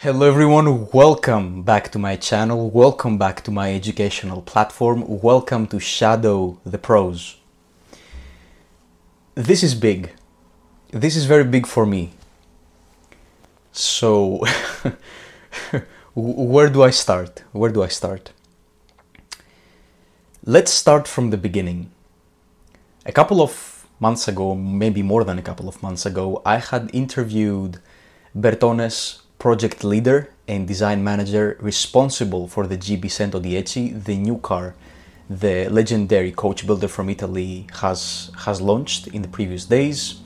Hello everyone, welcome back to my channel, welcome back to my educational platform, welcome to Shadow the Pros. This is big. This is very big for me. So, where do I start? Where do I start? Let's start from the beginning. A couple of months ago, maybe more than a couple of months ago, I had interviewed Bertone's project leader and design manager responsible for the GB110, the new car the legendary coach builder from Italy has launched in the previous days.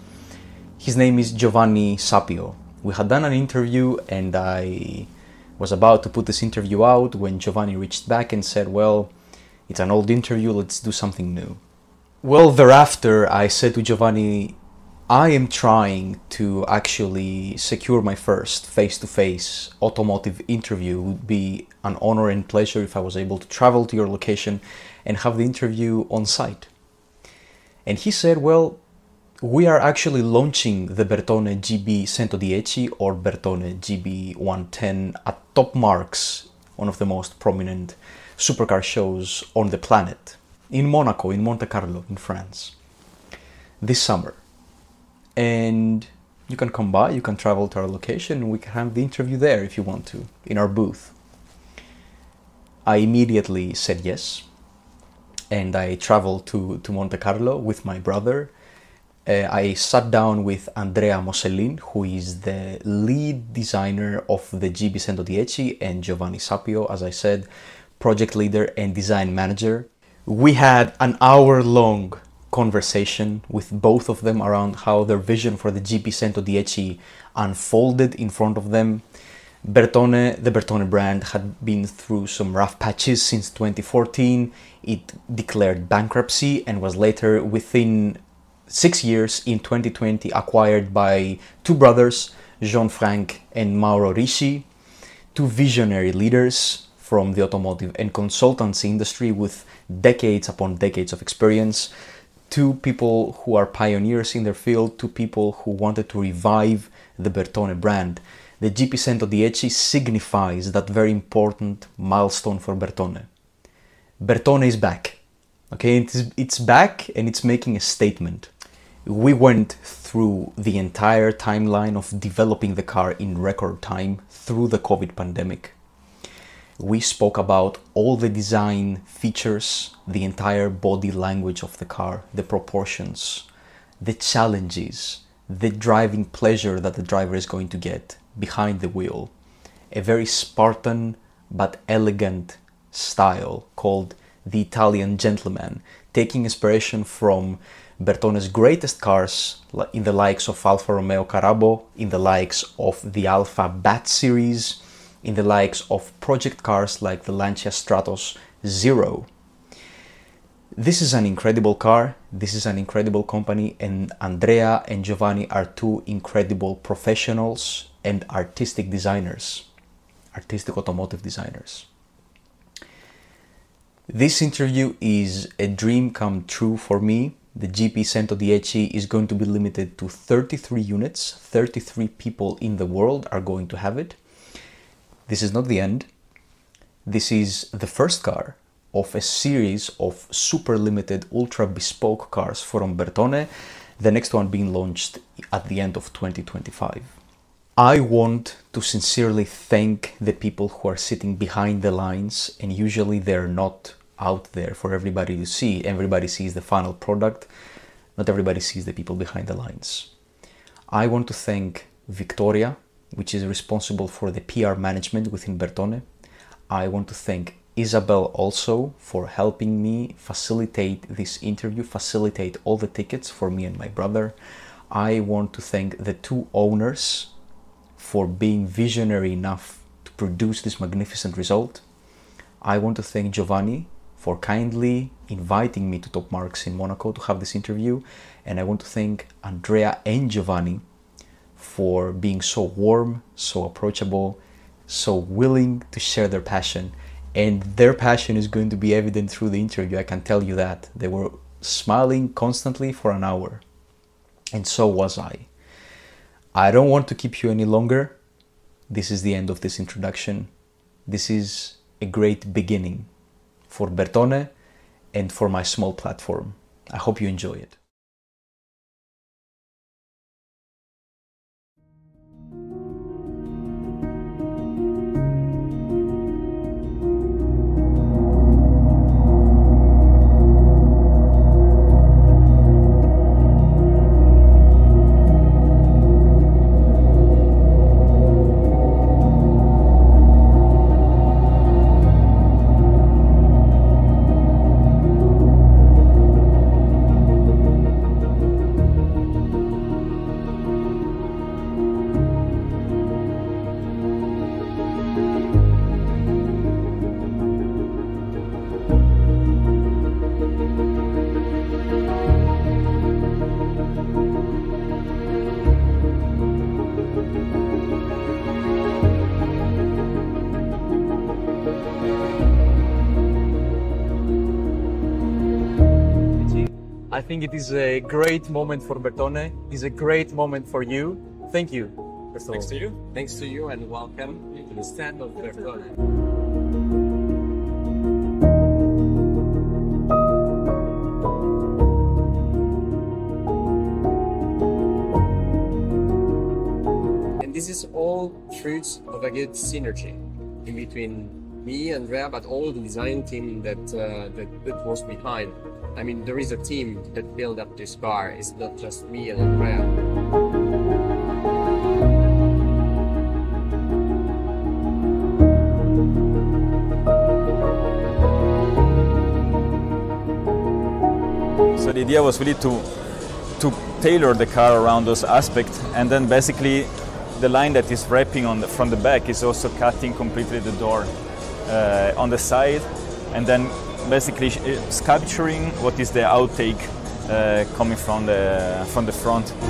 His name is Giovanni Sapio. We had done an interview and I was about to put this interview out when Giovanni reached back and said, well, it's an old interview, let's do something new. Well, thereafter I said to Giovanni, I am trying to actually secure my first face-to-face automotive interview. It would be an honor and pleasure if I was able to travel to your location and have the interview on site. And he said, well, we are actually launching the Bertone GB110 or Bertone GB110 at Top Marques, one of the most prominent supercar shows on the planet, in Monaco, in Monte Carlo, in France, this summer. And you can come by, you can travel to our location, and we can have the interview there if you want to, in our booth. I immediately said yes, and I traveled to Monte Carlo with my brother. I sat down with Andrea Mocellin, who is the lead designer of the GB110, and Giovanni Sapio, as I said, project leader and design manager. We had an hour-long conversation with both of them around how their vision for the GB110 unfolded in front of them. Bertone, the Bertone brand, had been through some rough patches since 2014. It declared bankruptcy and was later, within 6 years, in 2020, acquired by two brothers, Jean-Frank and Mauro Ricci, two visionary leaders from the automotive and consultancy industry with decades upon decades of experience. Two people who are pioneers in their field, two people who wanted to revive the Bertone brand. The GB110 signifies that very important milestone for Bertone. Bertone is back. Okay, it's back and it's making a statement. We went through the entire timeline of developing the car in record time through the COVID pandemic. We spoke about all the design features, the entire body language of the car, the proportions, the challenges, the driving pleasure that the driver is going to get behind the wheel. A very Spartan but elegant style called the Italian gentleman, taking inspiration from Bertone's greatest cars in the likes of Alfa Romeo Carabo, in the likes of the Alfa Bat series, in the likes of project cars like the Lancia Stratos Zero. This is an incredible car, this is an incredible company, and Andrea and Giovanni are two incredible professionals and artistic designers, artistic automotive designers. This interview is a dream come true for me. The GB110 is going to be limited to 33 units, 33 people in the world are going to have it. This is not the end. This is the first car of a series of super limited, ultra bespoke cars from Bertone, the next one being launched at the end of 2025. I want to sincerely thank the people who are sitting behind the lines, and usually they're not out there for everybody to see. Everybody sees the final product. Not everybody sees the people behind the lines. I want to thank Victoria, which is responsible for the PR management within Bertone. I want to thank Isabel also for helping me facilitate this interview, facilitate all the tickets for me and my brother. I want to thank the two owners for being visionary enough to produce this magnificent result. I want to thank Giovanni for kindly inviting me to Top Marques in Monaco to have this interview. And I want to thank Andrea and Giovanni for being so warm, so approachable, so willing to share their passion. And their passion is going to be evident through the interview, I can tell you that. They were smiling constantly for an hour. And so was I. I don't want to keep you any longer. this is the end of this introduction. This is a great beginning for Bertone and for my small platform. I hope you enjoy it. I think it is a great moment for Bertone. It is a great moment for you. Thank you. Thanks to you. Thanks to you, and welcome to the stand of Bertone. And this is all fruits of a good synergy in between me, Andrea, but all the design team that was behind. I mean, there is a team that built up this car. It's not just me and Andrea. So the idea was really to tailor the car around those aspects, and then basically the line that is wrapping from the back is also cutting completely the door on the side, and then basically sculpturing what is the outtake coming from the front. Of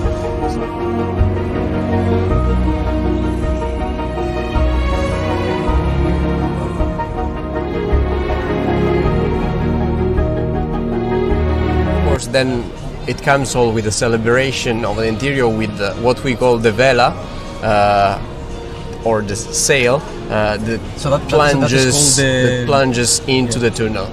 course, then it comes all with a celebration of the interior with what we call the vela, or the sail, that plunges into the tunnel.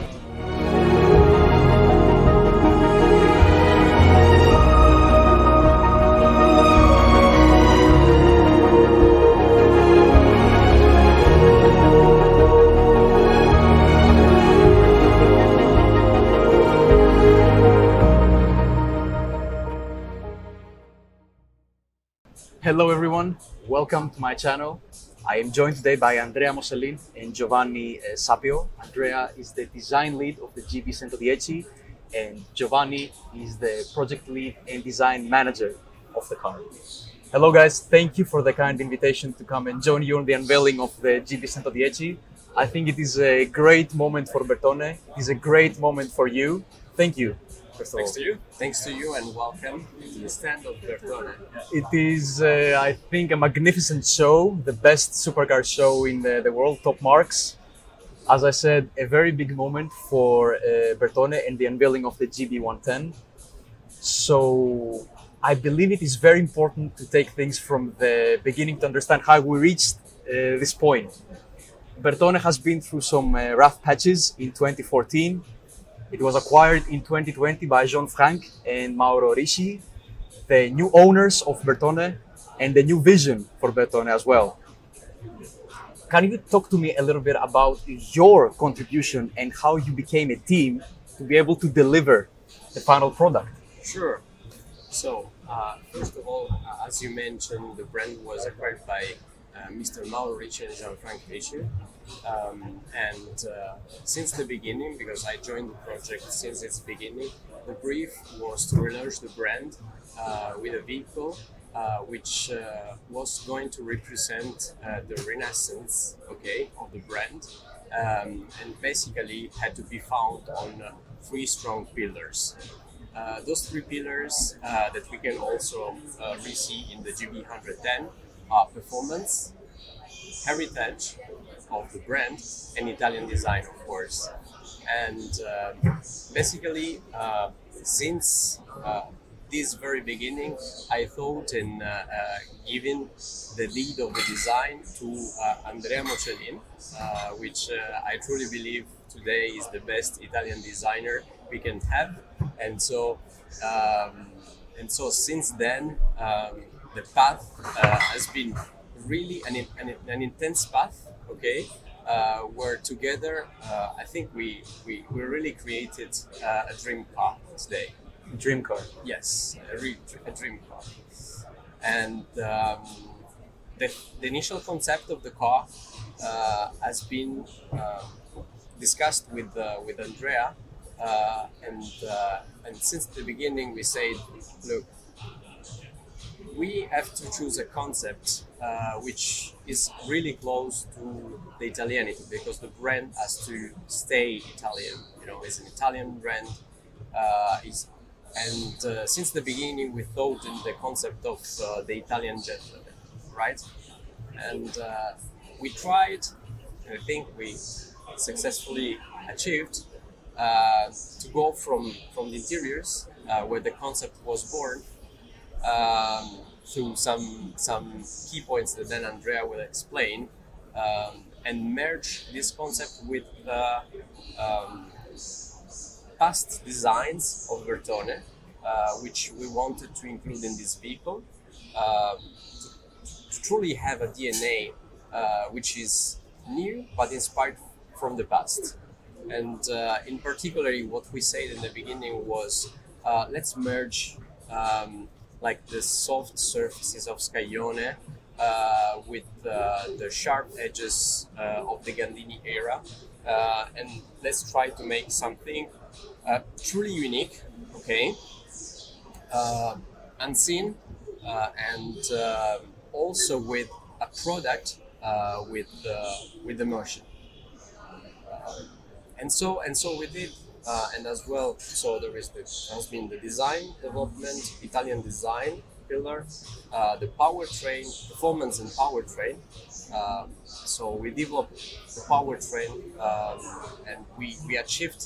Hello everyone, welcome to my channel. I am joined today by Andrea Mocellin and Giovanni Sapio. Andrea is the design lead of the GB110 and Giovanni is the project lead and design manager of the car. Hello guys, thank you for the kind invitation to come and join you on the unveiling of the GB110. I think it is a great moment for Bertone. It is a great moment for you. Thank you. Thanks to you. Thanks to you, and welcome to the stand of Bertone. It is, I think, a magnificent show, the best supercar show in the world, top Marques. As I said, a very big moment for Bertone and the unveiling of the GB110. So I believe it is very important to take things from the beginning to understand how we reached this point. Bertone has been through some rough patches in 2014. It was acquired in 2020 by Jean-Frank and Mauro Ricci, the new owners of Bertone and the new vision for Bertone as well. Can you talk to me a little bit about your contribution and how you became a team to be able to deliver the final product? Sure. So, first of all, as you mentioned, the brand was acquired by Mr. Mauro Ricci and Jean-Frank Ricci. Since the beginning, because I joined the project since its beginning, the brief was to relaunch the brand with a vehicle which was going to represent the renaissance, of the brand, and basically had to be found on three strong pillars. Those three pillars that we can also re-see in the GB110 are performance, heritage of the brand, and Italian design, of course. And basically, since this very beginning, I thought in giving the lead of the design to Andrea Mocellin, which I truly believe today is the best Italian designer we can have. And so since then, the path has been really an intense path. Okay. Where together, I think we really created a dream car today. Dream car. Yes, a dream car. And the initial concept of the car has been discussed with Andrea, and since the beginning we said, look, we have to choose a concept which is really close to the Italianity, because the brand has to stay Italian. You know, it's an Italian brand. Since the beginning, we thought in the concept of the Italian gentleman, right? And we tried, and I think we successfully achieved to go from the interiors, where the concept was born, through some key points that then Andrea will explain, and merge this concept with past designs of Bertone, which we wanted to include in this vehicle, to truly have a DNA which is new but inspired from the past. And in particular, what we said in the beginning was, let's merge like the soft surfaces of Scaglione with the sharp edges of the Gandini era, and let's try to make something truly unique, okay, unseen, and also with a product with emotion. And so we did, and as well. So has been the design development, Italian design pillar, the powertrain, performance and powertrain. So we developed the powertrain, and we achieved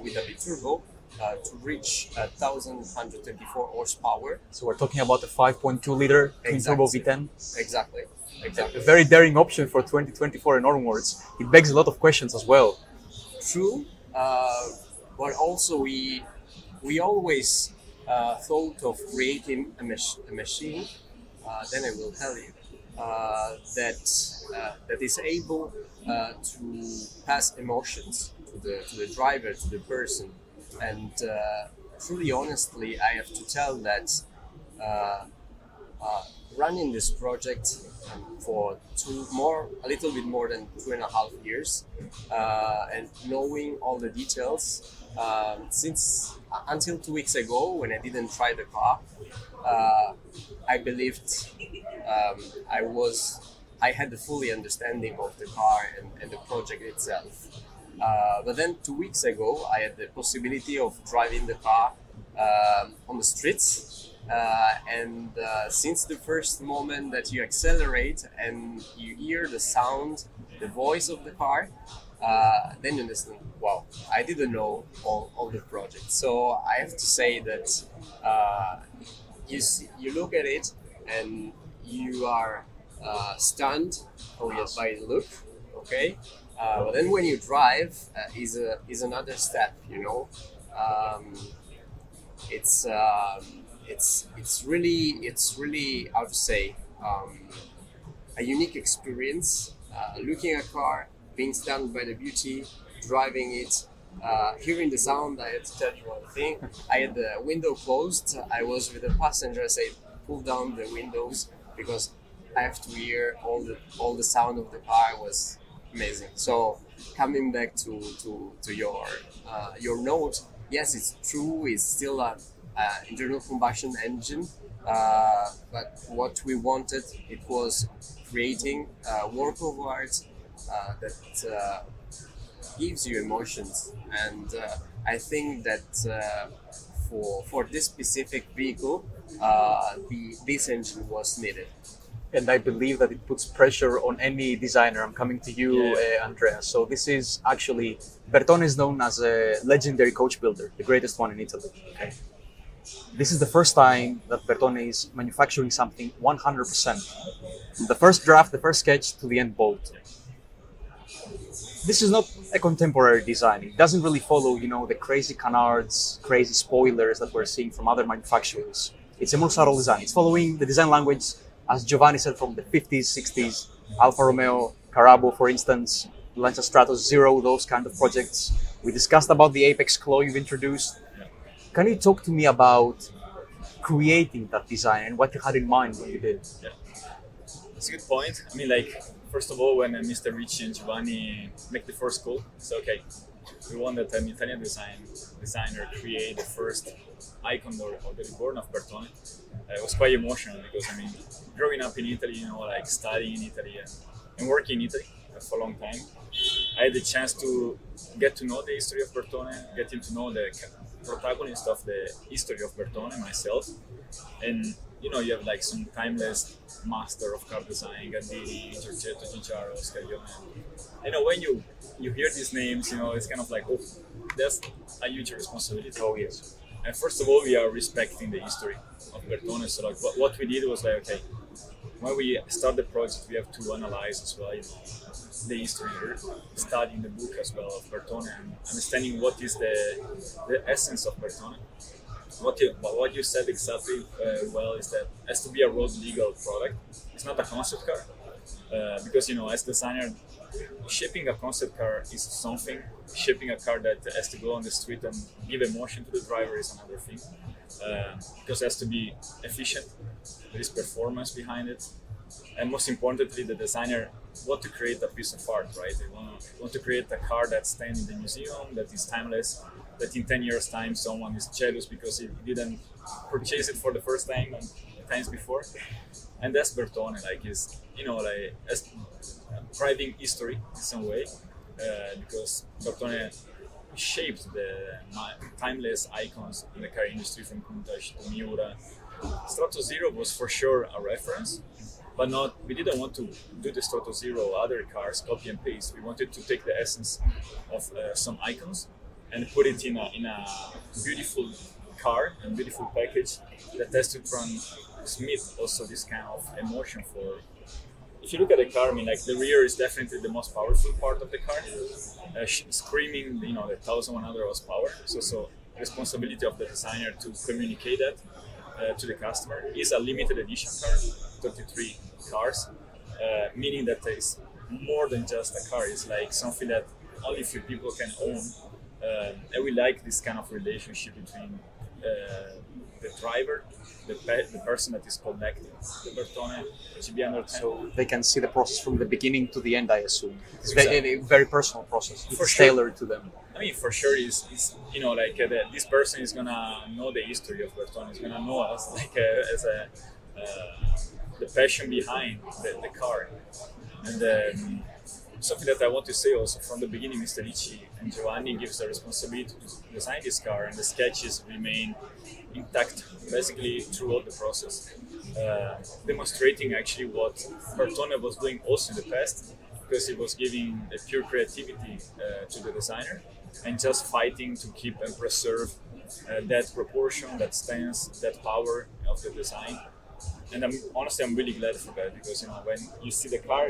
with a biturbo to reach 1,124 horsepower. So we're talking about a 5.2 liter twin-turbo V10. Exactly. A very daring option for 2024 and onwards. It begs a lot of questions as well. True, but also we always thought of creating a machine. Then I will tell you that is able to pass emotions to the driver, to the person. And truly, honestly, I have to tell that running this project for a little bit more than 2.5 years, and knowing all the details, since until 2 weeks ago when I didn't try the car, I believed I had the fully understanding of the car and the project itself. But then 2 weeks ago, I had the possibility of driving the car on the streets. And since the first moment that you accelerate and you hear the sound, the voice of the car, then you understand, wow, I didn't know all the project. So I have to say that you look at it and you are stunned by the look, okay? But then when you drive, is another step, you know. It's really how to say, a unique experience, looking at a car, being stunned by the beauty, driving it, hearing the sound. I had to tell you one thing. I had the window closed. I was with the passenger. I said, pull down the windows because I have to hear all the sound of the car. It was amazing. So coming back to your note, yes, it's true. It's still a internal combustion engine, but what we wanted, it was creating a work of art that gives you emotions, and I think that for this specific vehicle, this engine was needed. And I believe that it puts pressure on any designer. I'm coming to you, Andrea. So this is actually, Bertone is known as a legendary coach builder, the greatest one in Italy. Okay. this is the first time that Bertone is manufacturing something 100%. From the first draft, the first sketch to the end bolt. This is not a contemporary design. It doesn't really follow, the crazy canards, crazy spoilers that we're seeing from other manufacturers. It's a more subtle design. It's following the design language, as Giovanni said, from the 50s, 60s, Alfa Romeo, Carabo, for instance, Lancia Stratos Zero, those kind of projects. We discussed about the Apex claw you've introduced. Can you talk to me about creating that design and what you had in mind when you did? Yeah, that's a good point. I mean, like, first of all, when Mr. Ricci and Giovanni make the first call, it's okay. We want that an Italian designer create the first icon of the reborn of Bertone. It was quite emotional because, I mean, growing up in Italy, like studying in Italy and working in Italy for a long time, I had the chance to get to know the history of Bertone, getting to know the protagonist of the history of Bertone myself. And you have like some timeless master of car design, Gandini, Giorgetto, Giugiaro, Scaglione. When you hear these names, it's kind of like, oh, that's a huge responsibility. Oh, yes. And first of all, we are respecting the history of Bertone. So like what we did was like, okay, when we start the project, we have to analyze as well, the history, studying the book as well of Bertone and understanding what is the essence of Bertone. What you said exactly well is that it has to be a road legal product. It's not a concept car because as designer, shipping a concept car is something. Shipping a car that has to go on the street and give emotion to the driver is another thing because it has to be efficient. There is performance behind it, and most importantly, the designer want to create a piece of art, right? They want to create a car that stands in the museum, that is timeless, that in 10 years' time someone is jealous because he didn't purchase it for the first time and times before. And that's Bertone, like is as driving history in some way, because Bertone shaped the timeless icons in the car industry from Countach to Miura. Strato Zero was for sure a reference, but we didn't want to do the Strato Zero other cars copy and paste. We wanted to take the essence of some icons and put it in a beautiful car and beautiful package that has to transmit also this kind of emotion for. If you look at the car, I mean, like the rear is definitely the most powerful part of the car, screaming, the 1100 horsepower. So responsibility of the designer to communicate that to the customer. Is a limited edition car, 33 cars, meaning that it's more than just a car. It's like something that only few people can own. And we like this kind of relationship between the driver, the person that is collecting the Bertone GB110. So they can see the process from the beginning to the end, I assume. It's Exactly. a very personal process. It's For sure. tailored to them. I mean, for sure, is this person is gonna know the history of Bertone. Is gonna know us as the passion behind the car. And something that I want to say also from the beginning, Mr. Ricci and Giovanni gives the responsibility to design this car, and the sketches remain intact basically throughout the process, demonstrating actually what Bertone was doing also in the past, because it was giving a pure creativity to the designer and just fighting to keep and preserve that proportion, that stance, that power of the design. And I'm really glad for that, because when you see the car,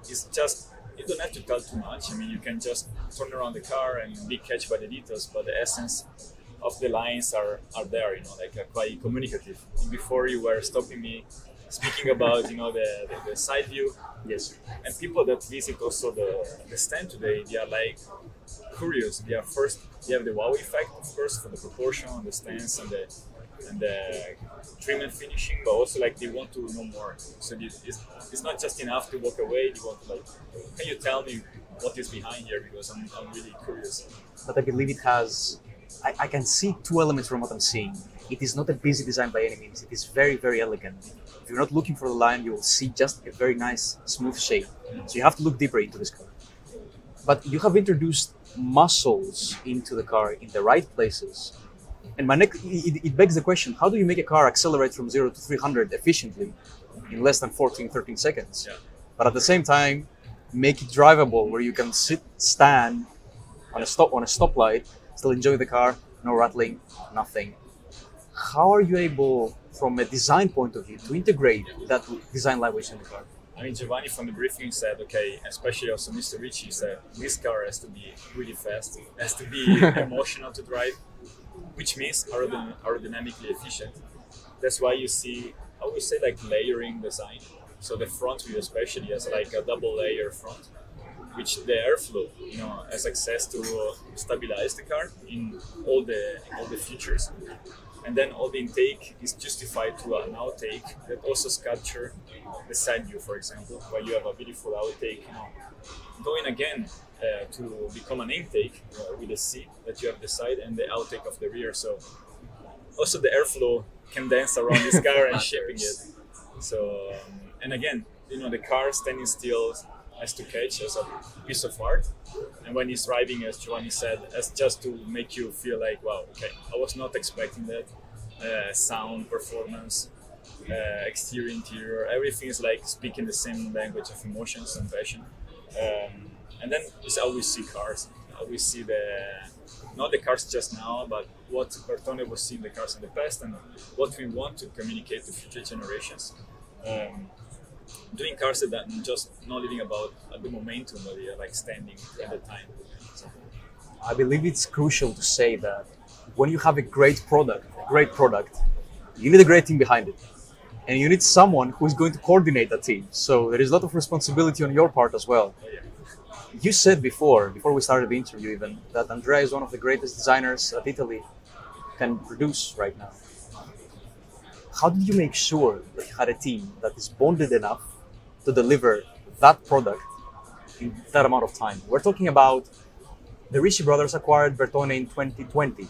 it's just, you don't have to tell too much. I mean, you can just turn around the car and be catched by the details, but the essence of the lines are there, quite communicative. Before you were stopping me, speaking about, the side view. Yes. And people that visit also the stand today, they are like curious. They have the wow effect, of course, for the proportion, the stance, and the trim and finishing, but also they want to know more. So it's not just enough to walk away. You want to can you tell me what is behind here, because I'm really curious. But I believe it has, I can see two elements from what I'm seeing. It is not a busy design by any means. It is very, very elegant. If you're not looking for the line, you will see just a very nice, smooth shape. So you have to look deeper into this car. But you have introduced muscles into the car in the right places. And it begs the question, how do you make a car accelerate from 0 to 300 efficiently in less than 13 seconds? Yeah. But at the same time, make it drivable, where you can stand on a stoplight, still enjoy the car, no rattling, nothing. how are you able, from a design point of view, to integrate that design language in the car? I mean, Giovanni from the briefing said, okay, especially also Mr. Ricci said, this car has to be really fast, has to be emotional to drive, which means aerodynamically efficient. That's why you see, I would say, like layering design. So the front wheel especially has like a double layer front, which the airflow, has access to stabilize the car in all the features. And then all the intake is justified to an outtake that also sculpture the side view, for example, where you have a beautiful outtake, going again to become an intake with a seat that you have the side and the outtake of the rear. So also the airflow can dance around this car and shaping it. So and again, the car standing still has to catch as a piece of art, and when he's driving, as Giovanni said, as just to make you feel like, wow, okay, I was not expecting that. Sound, performance, exterior, interior, everything is like speaking the same language of emotions and passion. And then it's how we see cars. How we see not the cars just now, but what Bertone was seeing the cars in the past, and what we want to communicate to future generations. Doing cars that are just not living about the momentum, but they are like standing at the time. I believe it's crucial to say that when you have a great product, you need a great team behind it. And you need someone who is going to coordinate that team. So there is a lot of responsibility on your part as well. You said before we started the interview even, that Andrea is one of the greatest designers that Italy can produce right now. How did you make sure that you had a team that is bonded enough to deliver that product in that amount of time? We're talking about the Ricci brothers acquired Bertone in 2020.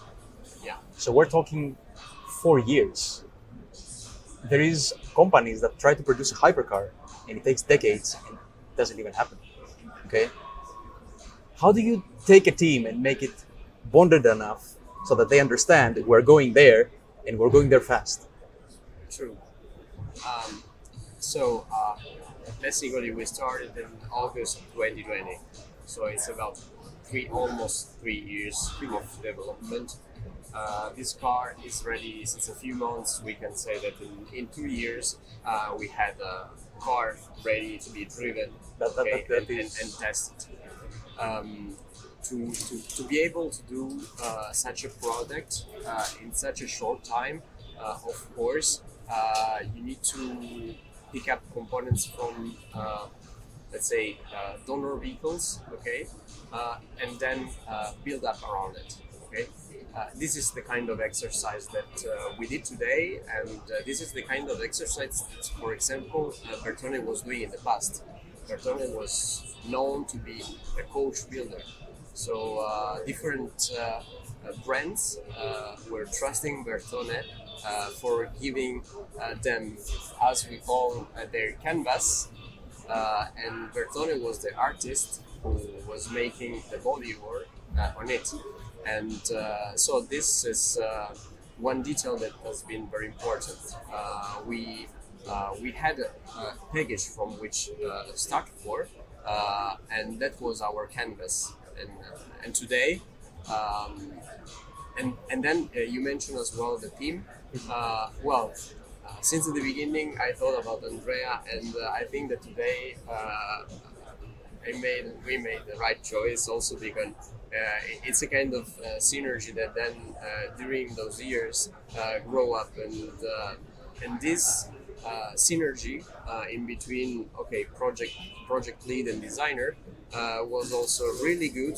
Yeah. So we're talking 4 years. There is companies that try to produce a hypercar and it takes decades and it doesn't even happen. Okay. How do you take a team and make it bonded enough so that they understand that we're going there and we're going there fast? True. Basically, we started in August 2020. So it's about almost 3 years of development. This car is ready since a few months. We can say that in 2 years, we had a car ready to be driven and tested. To be able to do such a product in such a short time, of course, you need to pick up components from, let's say, donor vehicles, okay, and then build up around it, okay. This is the kind of exercise that we did today, and this is the kind of exercise that, for example, Bertone was doing in the past. Bertone was known to be a coach builder. So different brands were trusting Bertone for giving them, as we call, their canvas. And Bertone was the artist who was making the bodywork on it. And so this is one detail that has been very important. We had a package from which start for, and that was our canvas. And today, and then you mentioned as well the team. Since the beginning, I thought about Andrea, and I think that today we made the right choice. Also because it's a kind of synergy that then during those years grow up, and this synergy in between project lead and designer was also really good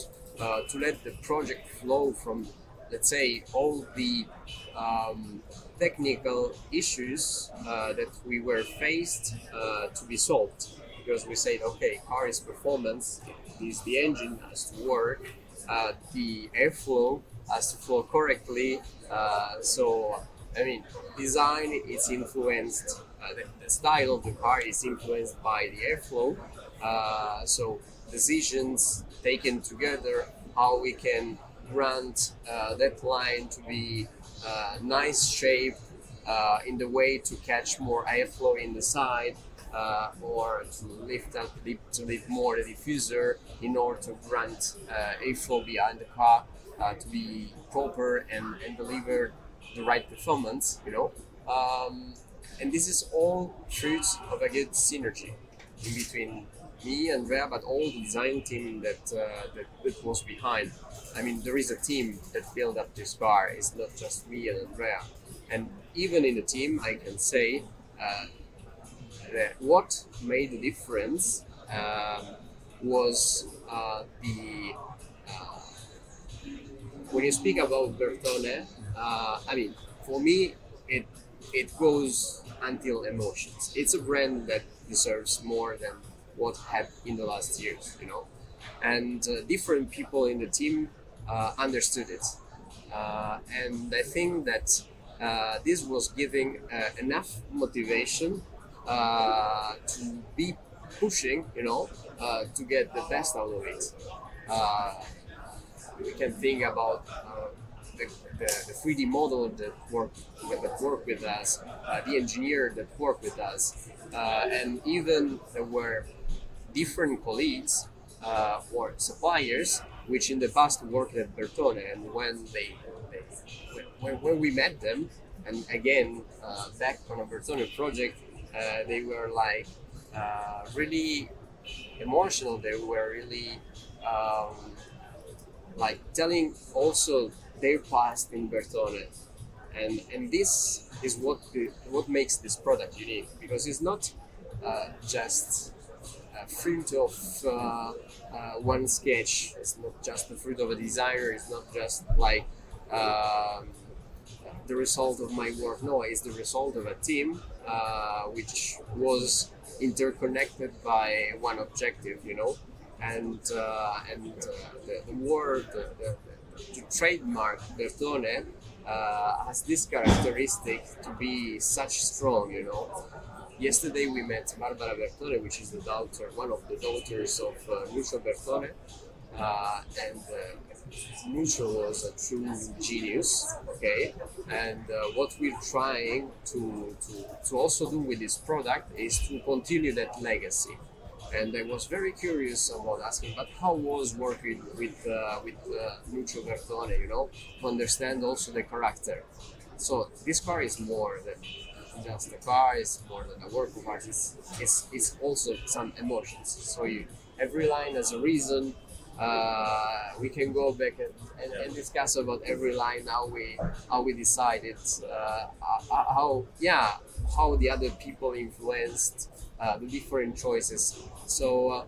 to let the project flow from, let's say, all the technical issues that we were faced to be solved, because we said, okay, car is performance, the engine has to work, the airflow has to flow correctly, so I mean, design is influenced, the style of the car is influenced by the airflow, so decisions taken together, how we can grant that line to be nice shape in the way to catch more airflow in the side, or to lift more the diffuser in order to grant airflow behind the car to be proper and deliver the right performance, you know. And this is all fruits of a good synergy in between me, Andrea, but all the design team that was behind. I mean, there is a team that built up this car. It's not just me and Andrea. And even in the team, I can say that what made the difference was the when you speak about Bertone, I mean, for me, it goes until emotions. It's a brand that deserves more than what had in the last years, you know. And different people in the team understood it, and I think that this was giving enough motivation to be pushing, you know, to get the best out of it. We can think about the 3D model that worked with us, the engineer that worked with us, and even there were different colleagues or suppliers which in the past worked at Bertone, and when when we met them, and again back on a Bertone project, they were like really emotional. They were really like telling also their past in Bertone, and this is what makes this product unique, because it's not just a fruit of one sketch. It's not just the fruit of a designer. It's not just like the result of my work. No, it's the result of a team which was interconnected by one objective, you know, and the word, the trademark Bertone has this characteristic to be such strong, you know. Yesterday we met Barbara Bertone, which is the daughter, one of the daughters of Lucio Bertone, and Lucio was a true genius, okay? And what we're trying to also do with this product is to continue that legacy. And I was very curious about asking, but how was working with Lucio Bertone, you know, to understand also the character. So this car is more than just a car, it's more than a work of art, it's also some emotions. So every line has a reason. We can go back and discuss about every line, how we decided, how the other people influenced the different choices. So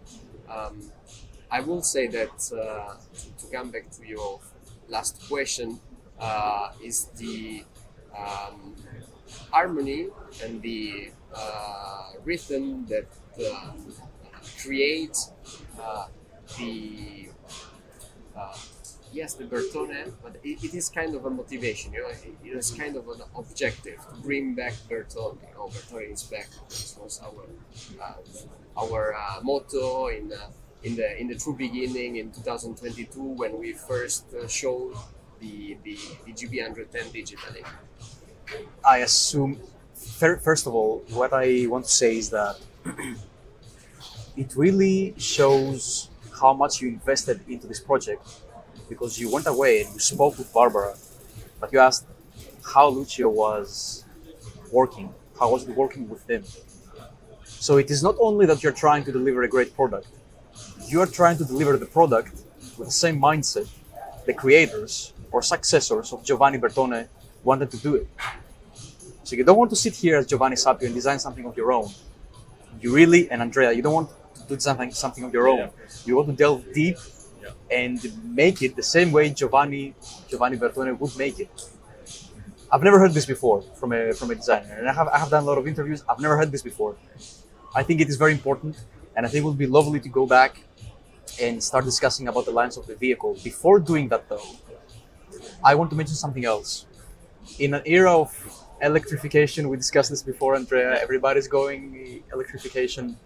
I will say that to come back to your last question, is the harmony and the rhythm that create the yes, the Bertone, but it is kind of a motivation, you know. It is kind of an objective to bring back Bertone. You know, Bertone is back. This was our motto in the true beginning in 2022 when we first showed the GB110 digitally. I assume, first of all, what I want to say is that it really shows how much you invested into this project, because you went away and you spoke with Barbara, but you asked how Lucio was working, how was it working with them. So it is not only that you're trying to deliver a great product, you are trying to deliver the product with the same mindset the creators or successors of Giovanni Bertone wanted to do it. So you don't want to sit here as Giovanni Sapio and design something of your own. You really, and Andrea, you don't want to do something of your own. You want to delve deep and make it the same way Giovanni Bertone would make it. I've never heard this before from a designer, and I have done a lot of interviews. I've never heard this before. I think it is very important, and I think it would be lovely to go back and start discussing about the lines of the vehicle. Before doing that, though, I want to mention something else. In an era of electrification, we discussed this before, Andrea. Everybody's going electrification.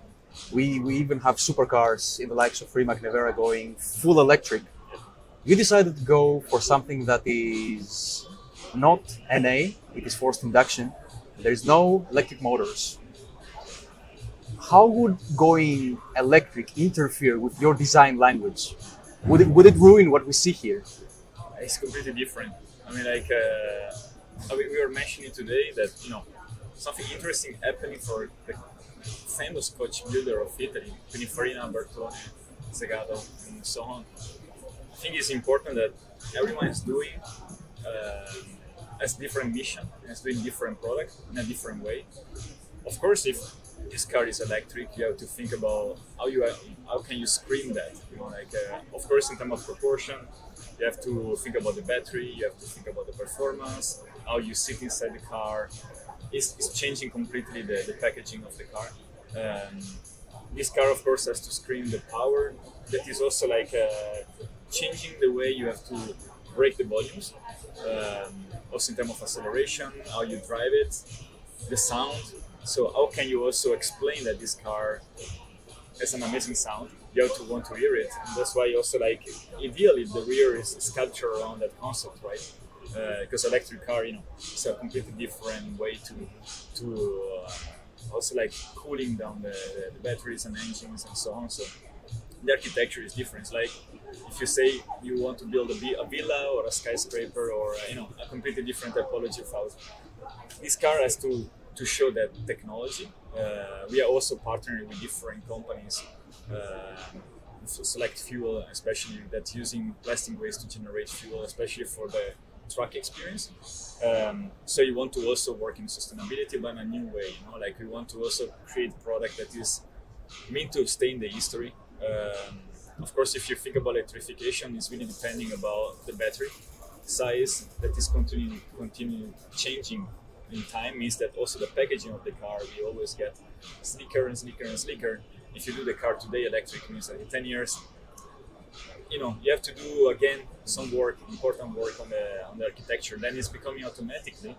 We even have supercars in the likes of Rimac Nevera going full electric. You decided to go for something that is not NA, it is forced induction. There's no electric motors. How would going electric interfere with your design language? Would it ruin what we see here? It's completely different. I mean, like we were mentioning today that something interesting happening for the famous coachbuilder of Italy, Pininfarina, Bertone, Segato, and so on. I think it's important that everyone is doing has different mission, is doing different product in a different way. Of course, if this car is electric, you have to think about how can you screen that. Of course, in terms of proportion, you have to think about the battery, you have to think about the performance, how you sit inside the car. It's changing completely the packaging of the car. This car, of course, has to screen the power. That is also changing the way you have to break the volumes. Also in terms of acceleration, how you drive it, the sound. So how can you also explain that this car has an amazing sound? You have to want to hear it. And that's why also ideally the rear is sculptured around that concept, right? Because electric car, it's a completely different way to also cooling down the batteries and engines and so on. So the architecture is different. It's like if you say you want to build a villa or a skyscraper or a completely different typology of house. This car has to show that technology. We are also partnering with different companies. Select fuel, especially that's using plastic waste to generate fuel, especially for the truck experience. So you want to also work in sustainability, but in a new way. We want to also create a product that is meant to stay in the history. Of course, if you think about electrification, it's really depending about the battery size that is continuing changing in time. Means that also the packaging of the car we always get sleeker and sleeker and sleeker. If you do the car today electric, means that in 10 years, you have to do again some important work on the architecture. Then it's becoming automatically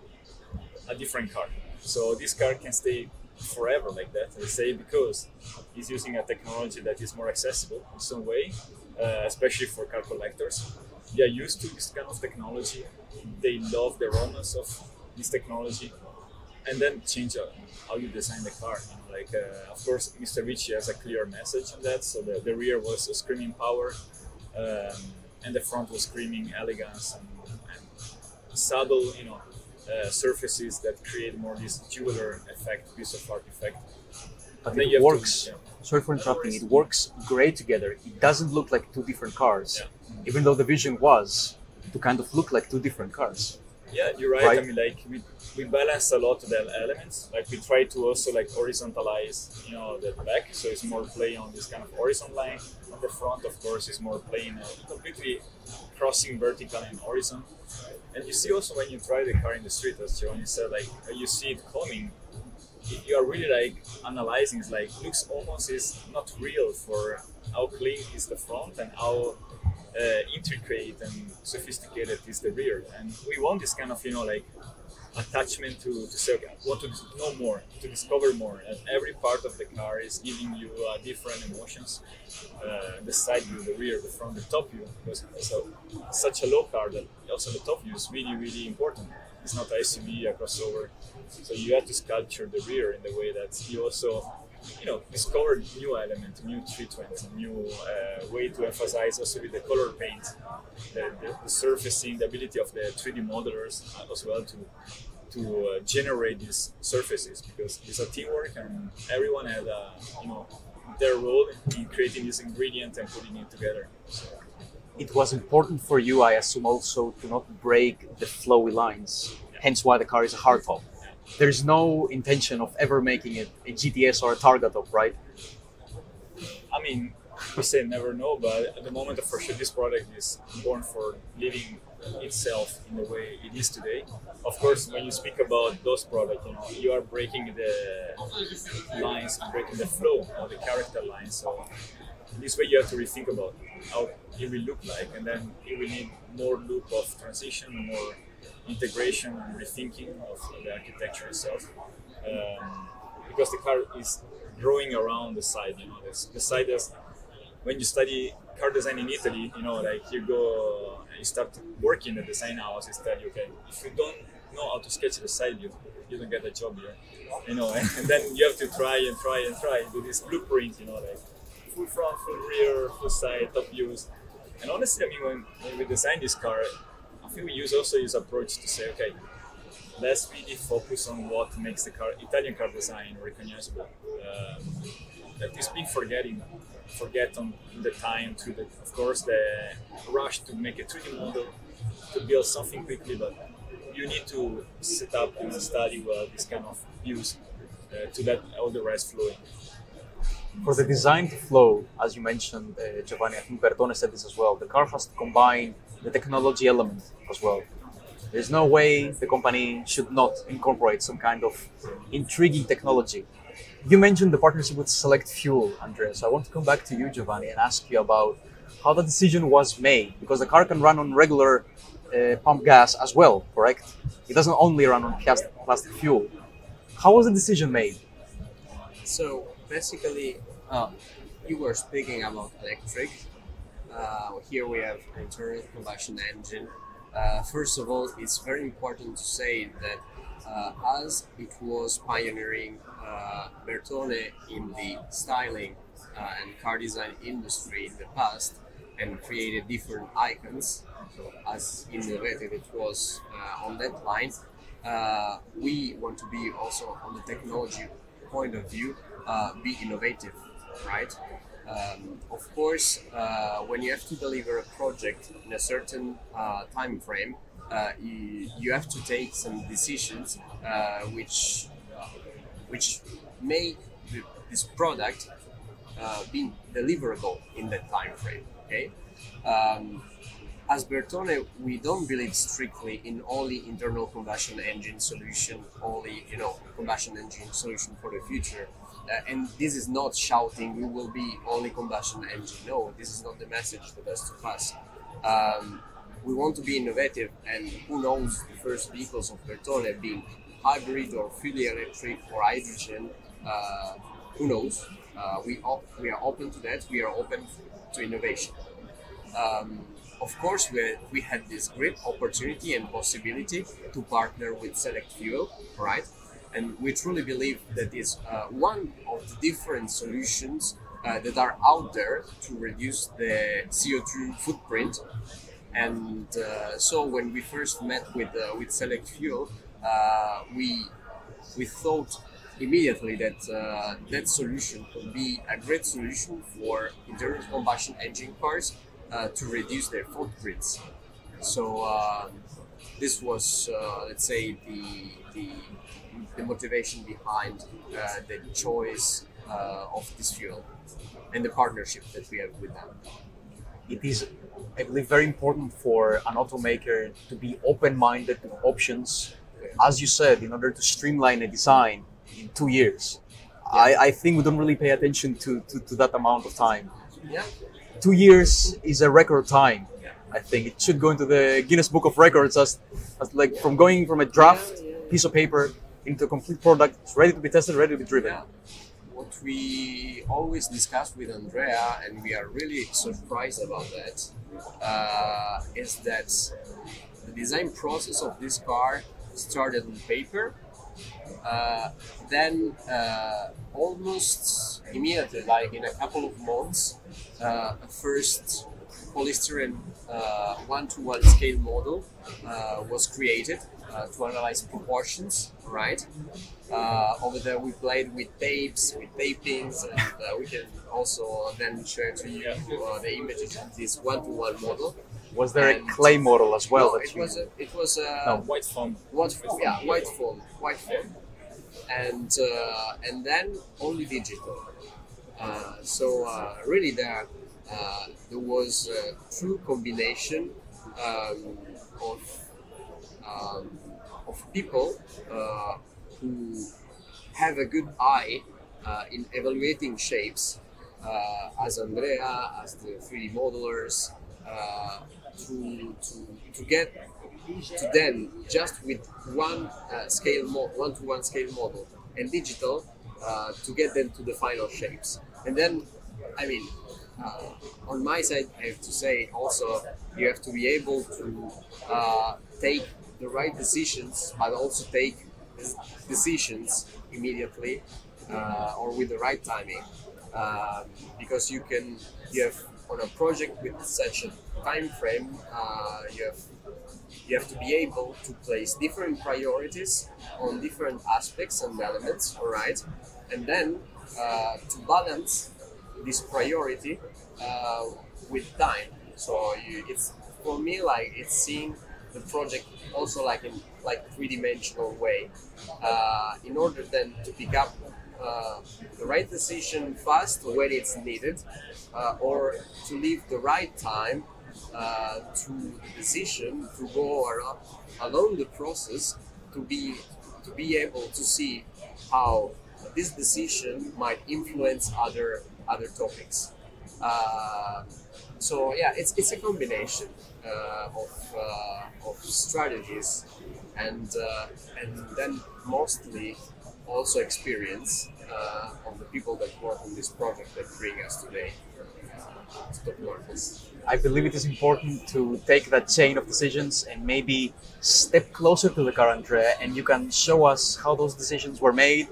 a different car. So this car can stay forever like that, I say, because it's using a technology that is more accessible in some way, especially for car collectors. They are used to this kind of technology. They love the rawness of this technology, and then change how you design the car. Of course, Mr. Ricci has a clear message on that. So the rear was screaming power, and the front was screaming elegance and subtle, surfaces that create more this jeweler effect, piece of art effect. But it works. Sorry for interrupting. It works great together. It doesn't look like two different cars, even though the vision was to kind of look like two different cars. Yeah, you're right. I mean, we balance a lot of the elements. We try to also horizontalize, the back, so it's more playing on this kind of horizon line. On the front, of course, is more playing completely crossing vertical and horizon. And you see also when you drive the car in the street, as Giovanni said, you see it coming. You are really analyzing. It's looks almost is not real for how clean is the front and how intricate and sophisticated is the rear. And we want this kind of attachment to say, okay, I want to know more, to discover more. And every part of the car is giving you different emotions. The side view, the rear, the front, the top view, because it's such a low car that also the top view is really, really important. It's not an SUV, a crossover. So you have to sculpture the rear in the way that you also discover new element, new treatment, new way to emphasize also with the color paint, the surfacing, the ability of the 3D modelers as well to generate these surfaces, because it's a teamwork and everyone had their role in creating this ingredient and putting it together. So. It was important for you, I assume, also to not break the flowy lines, hence why the car is a hardtop. There's no intention of ever making it a GTS or a Targa top, right? I mean, we say never know, but at the moment, for sure, this product is born for living itself in the way it is today. Of course, when you speak about those products, you are breaking the lines, breaking the flow of the character lines. So this way, you have to rethink about how it will look like, and then it will need more loop of transition, more integration and rethinking of the architecture itself, because the car is growing around the side. The side is, when you study car design in Italy, you start working in the design house. You study, okay, if you don't know how to sketch the side view, you don't get a job here, and then you have to try and do this blueprint, full front, full rear, full side, top views. And honestly, I mean, when we design this car, I think we use this approach to say, okay, let's really focus on what makes the Italian car design recognizable. That is being forget on the time to of course the rush to make a 3D model to build something quickly, but you need to set up and study well this kind of views to let all the rest flowing. For the design to flow, as you mentioned, Giovanni, I think Bertone said this as well, the car has to combine the technology element as well. There's no way the company should not incorporate some kind of intriguing technology. You mentioned the partnership with Select Fuel, Andrea, so I want to come back to you, Giovanni, and ask you about how the decision was made, because the car can run on regular pump gas as well, correct? It doesn't only run on plastic fuel. How was the decision made? So basically, you were speaking about electric. Here we have internal combustion engine. First of all, it's very important to say that as it was pioneering Bertone in the styling and car design industry in the past and created different icons, as innovative it was on that line, we want to be also on the technology point of view, be innovative, right? Of course, when you have to deliver a project in a certain time frame, you have to take some decisions which make this product be deliverable in that time frame. Okay. As Bertone, we don't believe strictly in only internal combustion engine solution, only combustion engine solution for the future. And this is not shouting we will be only combustion engine. No, this is not the message that has to pass. We want to be innovative, and who knows, the first vehicles of Bertone being hybrid or fully electric or hydrogen. Who knows? We are open to that. We are open to innovation. Of course, we had this great opportunity and possibility to partner with Select Fuel, right? And we truly believe that is one of the different solutions that are out there to reduce the CO2 footprint. And so when we first met with Select Fuel, we thought immediately that that solution could be a great solution for internal combustion engine cars to reduce their footprints. So this was, let's say, the motivation behind the choice of this fuel and the partnership that we have with them. It is, I believe, very important for an automaker to be open-minded to options, as you said, in order to streamline a design in 2 years. Yeah. I think we don't really pay attention to that amount of time. Yeah. 2 years is a record time. Yeah. I think it should go into the Guinness Book of Records as like from going from a draft piece of paper into a complete product, it's ready to be tested, ready to be driven. Yeah. What we always discuss with Andrea, and we are really surprised about that, is that the design process of this car started on paper, then almost immediately, like in a couple of months, a first polystyrene one-to-one scale model was created to analyze proportions, right? Over there we played with tapes, with tapings, and we can also then share to you the images of this one-to-one model. Was there a clay model as well? No, it was a white foam. White foam, and then only digital. So really there was a true combination of people who have a good eye in evaluating shapes, as Andrea, as the 3D modelers, to get to then just with one-to-one scale model and digital to get them to the final shapes. And then, I mean, on my side, I have to say also you have to be able to take the right decisions, but also take decisions immediately or with the right timing, because you have on a project with such a time frame, you have You have to be able to place different priorities on different aspects and elements, all right? And then to balance this priority with time. So it's, for me, like, it's seeing the project also like in like three-dimensional way, in order then to pick up the right decision fast when it's needed, or to leave the right time to the decision to go along the process to be able to see how this decision might influence other topics. So yeah, it's a combination of strategies and then mostly also experience of the people that work on this project that bring us today to top Marques. I believe it is important to take that chain of decisions and maybe step closer to the car, Andrea, and you can show us how those decisions were made.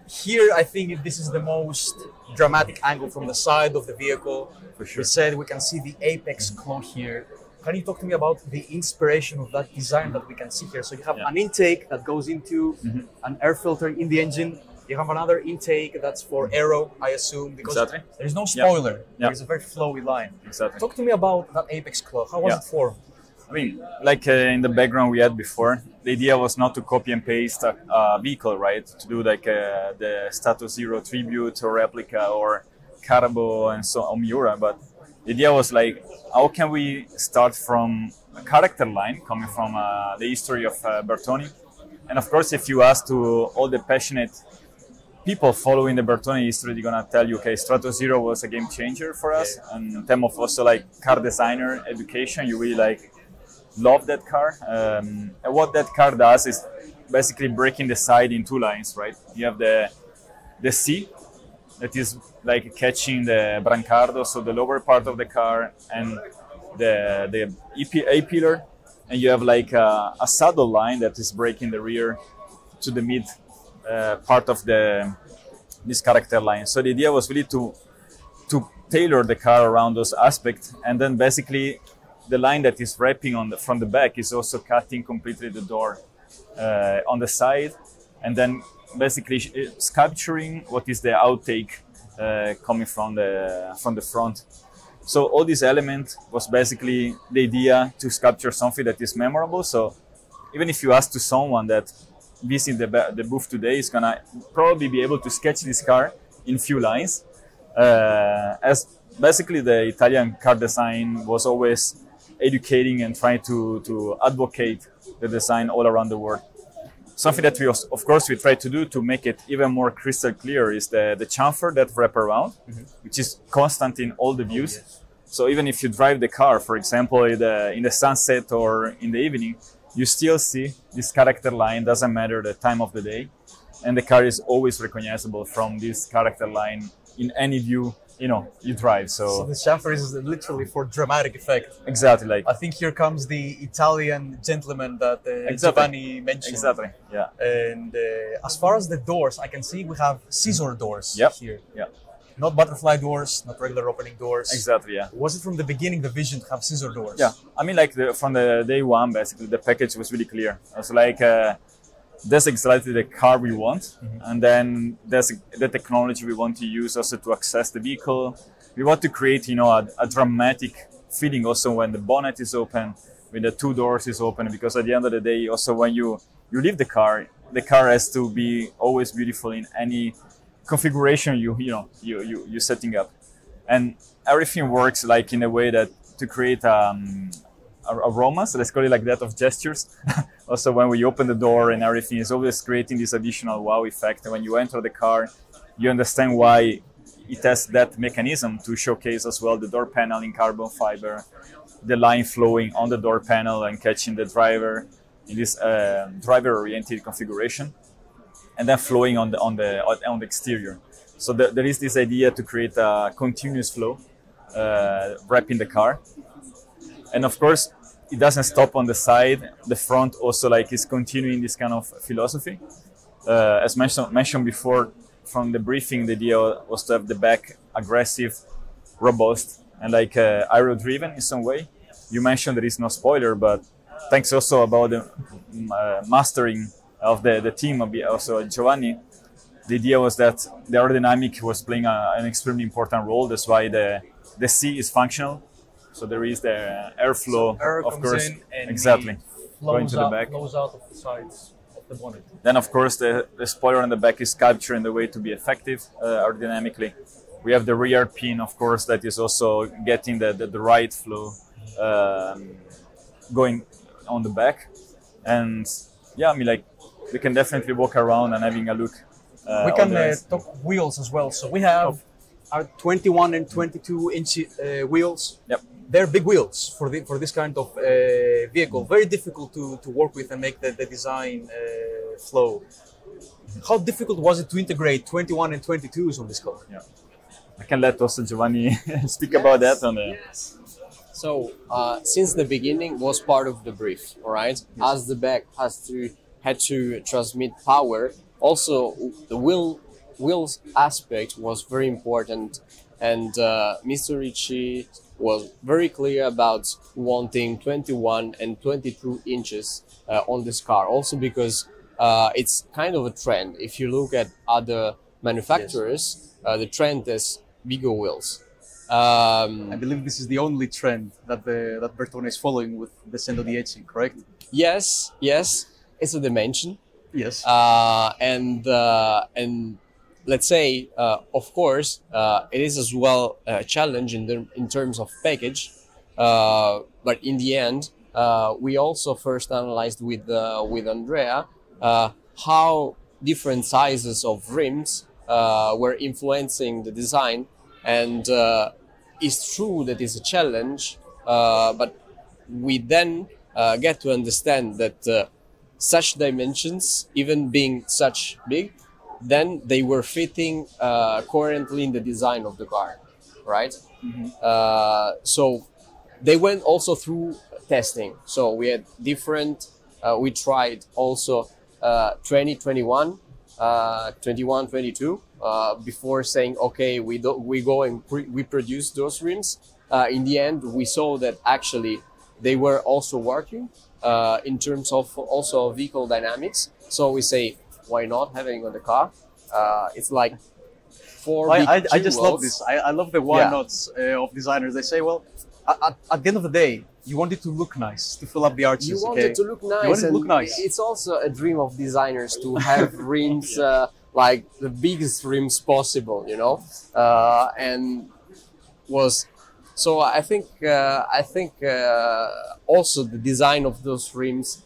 Here, I think this is the most dramatic angle from the side of the vehicle. For sure. We said we can see the apex claw here. Can you talk to me about the inspiration of that design that we can see here? So you have an intake that goes into an air filter in the engine. You have another intake that's for aero, I assume, because there's no spoiler. There's a very flowy line. Talk to me about that apex claw. How was it formed? I mean, like in the background we had before, the idea was not to copy and paste a vehicle, right? To do like the Status Zero tribute or replica or Carbo and so on, Miura. But the idea was like, how can we start from a character line coming from the history of Bertone? And of course, if you ask to all the passionate people following the Bertone history, they're gonna tell you, okay, Strato Zero was a game changer for us. And in terms of also like car designer education, you really like love that car. And what that car does is basically breaking the side in two lines, right? You have the C that is like catching the brancardo, so the lower part of the car, and the A pillar, and you have like a saddle line that is breaking the rear to the mid part of this character line. So the idea was really to tailor the car around those aspects, and then basically the line that is wrapping from the back is also cutting completely the door on the side, and then basically sculpturing what is the outtake coming from the front. So all these elements was basically the idea to sculpture something that is memorable. So even if you ask to someone that visits the booth today, is gonna probably be able to sketch this car in few lines, as basically the Italian car design was always educating and trying to advocate the design all around the world. Something that we, of course, we try to do to make it even more crystal clear is the chamfer that wrap around, which is constant in all the views. So even if you drive the car, for example, in the sunset or in the evening, you still see this character line, doesn't matter the time of the day. And the car is always recognizable from this character line in any view you drive. So the chamfer is literally for dramatic effect. Exactly. Like, I think here comes the Italian gentleman that Giovanni mentioned. Exactly. Yeah. And as far as the doors, I can see we have scissor doors here. Yeah. Not butterfly doors, not regular opening doors. Exactly. Yeah. Was it from the beginning the vision to have scissor doors? Yeah. I mean, like from the day one, basically the package was really clear. It was like, that's exactly the car we want, and then there's the technology we want to use also to access the vehicle. We want to create, a dramatic feeling also when the bonnet is open, when the two doors is open, because at the end of the day, also when you leave the car has to be always beautiful in any configuration you're setting up, and everything works like in a way that to create a romance, let's call it like that, of gestures. Also, when we open the door and everything is always creating this additional wow effect. And when you enter the car, you understand why it has that mechanism to showcase as well the door panel in carbon fiber, the line flowing on the door panel and catching the driver in this driver-oriented configuration, and then flowing on the exterior. So there is this idea to create a continuous flow, wrapping the car. And of course, it doesn't stop on the side. The front also is continuing this kind of philosophy. As mentioned before, from the briefing, the idea was to have the back aggressive, robust, and aero-driven in some way. You mentioned there is no spoiler, but thanks also about the mastering of the team, also Giovanni. The idea was that the aerodynamic was playing an extremely important role. That's why the C is functional. So there is the airflow, Air of comes course, in and exactly, going flows to the out, back. flows out of the sides of the bonnet. Then, of course, the spoiler on the back is capturing the way to be effective aerodynamically. We have the rear pin, of course, that is also getting the right flow going on the back. And yeah, I mean, like, we can definitely walk around and having a look. We can talk wheels as well. So we have our 21 and 22 inch wheels. Yep. They're big wheels for this kind of vehicle. Very difficult to work with and make the design flow. How difficult was it to integrate 21 and 22s on this car? Yeah. I can let also Giovanni speak about that. So since the beginning was part of the brief, all right? Yes. As the back had to transmit power, also the wheels aspect was very important, and Mr. Ricci was very clear about wanting 21 and 22 inches on this car, also because it's kind of a trend. If you look at other manufacturers, yes, the trend is bigger wheels. I believe this is the only trend that that Bertone is following with the Sendo DH, correct? Yes, yes, it's a dimension. Yes. And let's say, of course, it is as well a challenge in terms of package. But in the end, we also first analyzed with Andrea how different sizes of rims were influencing the design. And it's true that it's a challenge, but we then get to understand that such dimensions, even being such big, then they were fitting currently in the design of the car, right? Mm-hmm. So they went also through testing. So we had different, we tried also 2021, 21, 22, before saying, okay, we go and we produce those rims. In the end, we saw that actually they were also working in terms of also vehicle dynamics. So we say, why not having on the car? It's like I just love this. I love the why nots of designers. They say, well, at the end of the day, you want it to look nice, to fill up the arches. You want it to look nice. You want it to look nice. It's also a dream of designers to have rims like the biggest rims possible, you know, and was. So I think also the design of those rims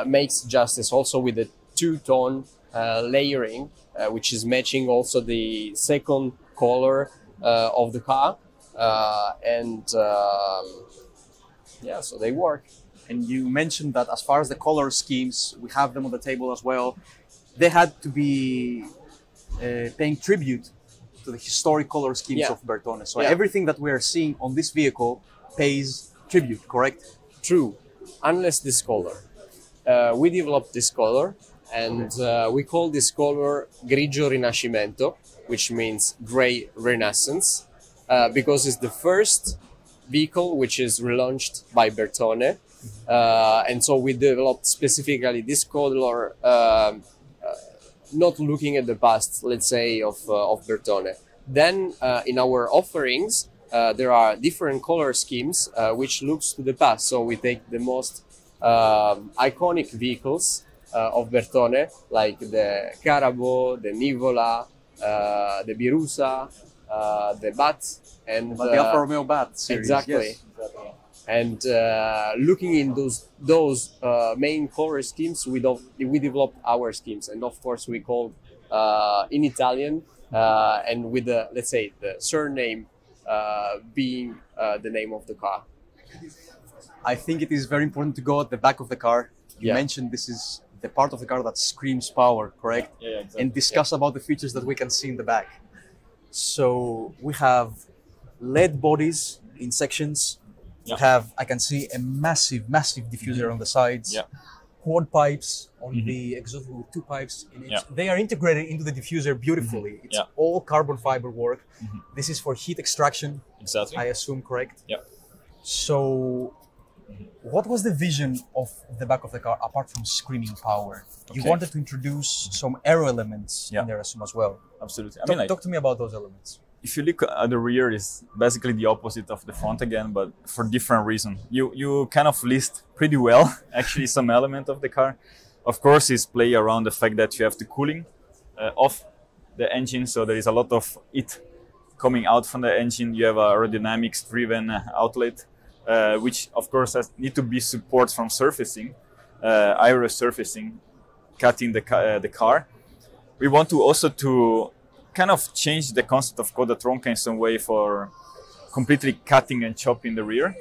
makes justice also with the two-tone layering, which is matching also the second color of the car, yeah, so they work. And you mentioned that as far as the color schemes, we have them on the table as well. They had to be paying tribute to the historic color schemes of Bertone. So everything that we are seeing on this vehicle pays tribute, correct? True, unless this color. We developed this color, and we call this color Grigio Rinascimento, which means gray renaissance, because it's the first vehicle which is relaunched by Bertone. And so we developed specifically this color, not looking at the past, let's say, of Bertone. Then in our offerings, there are different color schemes which looks to the past. So we take the most iconic vehicles of Bertone, like the Carabo, the Nivola, the Birusa, the Bat, and the Alfa Romeo Bat series. Exactly. Yes. And looking in those main color schemes, we developed our schemes, and of course we called in Italian and with the, let's say, the surname being the name of the car. I think it is very important to go at the back of the car. You Yeah. mentioned this is the part of the car that screams power, correct? Yeah, exactly. And discuss about the features that we can see in the back. So we have LED bodies in sections. Yeah. We have, I can see, a massive diffuser on the sides. Yeah. Quad pipes on the exhaust with two pipes in it. Yeah. They are integrated into the diffuser beautifully. It's all carbon fiber work. This is for heat extraction, Exactly. I assume, correct? Yeah. So What was the vision of the back of the car apart from screaming power? You Okay. wanted to introduce some aero elements in there as well. Absolutely. Talk to me about those elements. If you look at the rear, is basically the opposite of the front again, but for different reason. You kind of list pretty well actually some element of the car. Of course, is play around the fact that you have the cooling of the engine, so there is a lot of heat coming out from the engine. You have a aerodynamics driven outlet, which of course need to be support from surfacing, aero surfacing, cutting the car. We want to also to kind of change the concept of coda tronca in some way for completely cutting and chopping the rear.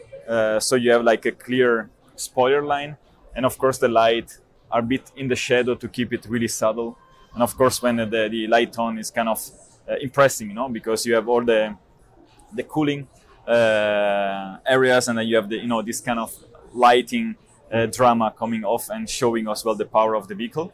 So you have like a clear spoiler line, and of course the light are a bit in the shadow to keep it really subtle. And of course when the light on is kind of impressing, you know, because you have all the cooling areas, and then you have the, you know, this kind of lighting drama coming off and showing as well the power of the vehicle.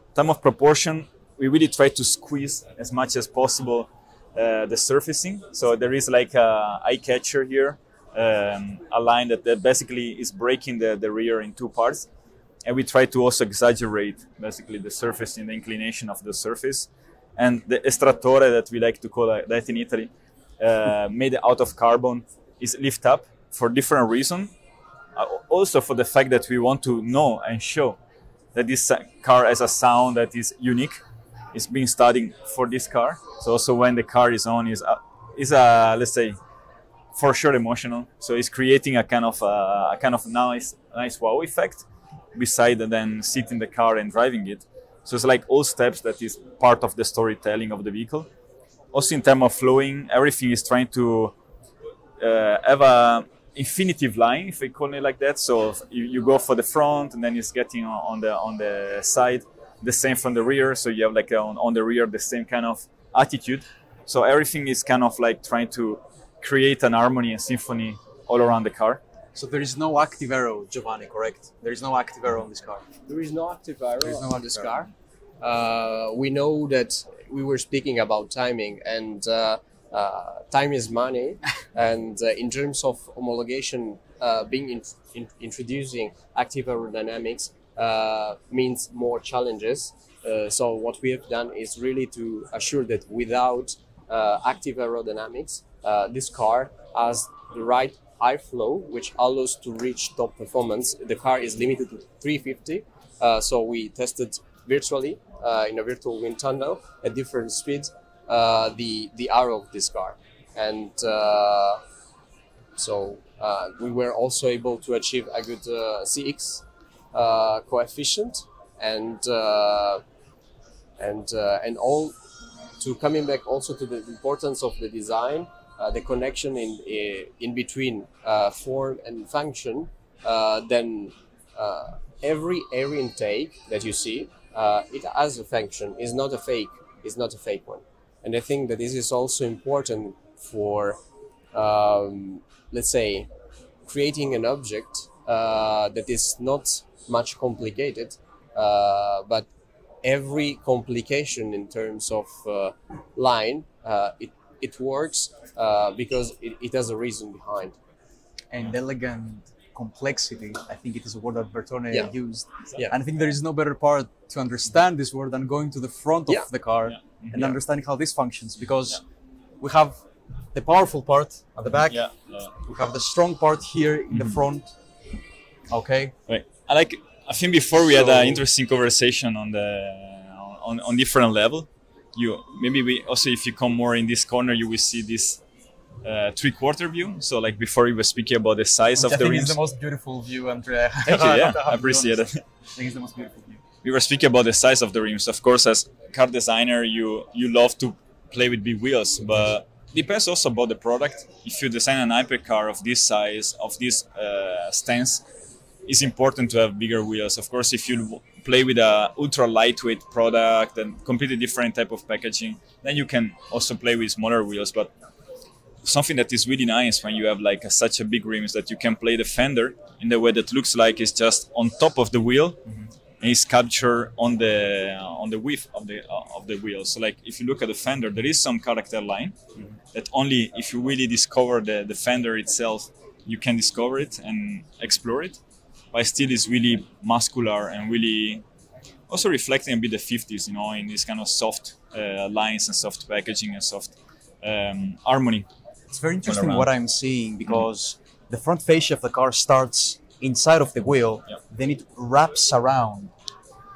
In terms of proportion, we really try to squeeze as much as possible the surfacing. So there is like a eye catcher here, a line that basically is breaking the rear in two parts. And we try to also exaggerate basically the surfacing, the inclination of the surface. And the estratore, that we like to call that in Italy, made out of carbon, is lift up for different reasons. Also for the fact that we want to know and show that this car has a sound that is unique. It's being studied for this car. So also when the car is on, is let's say, for sure emotional. So it's creating a kind of nice wow effect, beside then sitting in the car and driving it. So it's like all steps that is part of the storytelling of the vehicle. Also in terms of flowing, everything is trying to have a infinitive line, if we call it like that. So you go for the front, and then it's getting on the side. The same from the rear, so you have like on the rear the same kind of attitude. So everything is kind of like trying to create an harmony and symphony all around the car. So there is no active aero, Giovanni, correct? There is no active aero on this car. There is no active aero on this car. We know that we were speaking about timing, and time is money. And in terms of homologation, introducing active aerodynamics means more challenges. So what we have done is really to assure that without active aerodynamics, this car has the right airflow, which allows to reach top performance. The car is limited to 350. So we tested virtually in a virtual wind tunnel at different speeds the aero of this car. And we were also able to achieve a good CX coefficient, and all to coming back also to the importance of the design, the connection in between form and function. Then every air intake that you see, it has a function. Is not a fake one. And I think that this is also important for let's say creating an object that is not much complicated, but every complication in terms of line, it works because it has a reason behind. And elegant complexity, I think it is a word that Bertone used. Yeah. And I think there is no better part to understand this word than going to the front of the car and understanding how this functions, because we have the powerful part at the back, we have the strong part here in the front. Okay. Right. I think before we had an interesting conversation on different level. If you come more in this corner, you will see this 3/4 view. So like before we were speaking about the size of the rims. I think it's the most beautiful view, Andrea. Thank you, I appreciate it. I think it's the most beautiful view. We were speaking about the size of the rims. Of course, as car designer, you love to play with big wheels, but depends also about the product. If you design an hypercar of this size, of this stance, it's important to have bigger wheels. Of course, if you play with a ultra lightweight product and completely different type of packaging, then you can also play with smaller wheels. But something that is really nice when you have like such a big rim is that you can play the fender in the way that looks like it's just on top of the wheel, and it's captured on the width of the wheel. So like if you look at the fender, there is some character line that only if you really discover the fender itself, you can discover it and explore it, but still is really muscular and really also reflecting a bit the 50s, you know, in this kind of soft lines and soft packaging and soft harmony. It's very interesting what I'm seeing, because the front fascia of the car starts inside of the wheel, then it wraps around.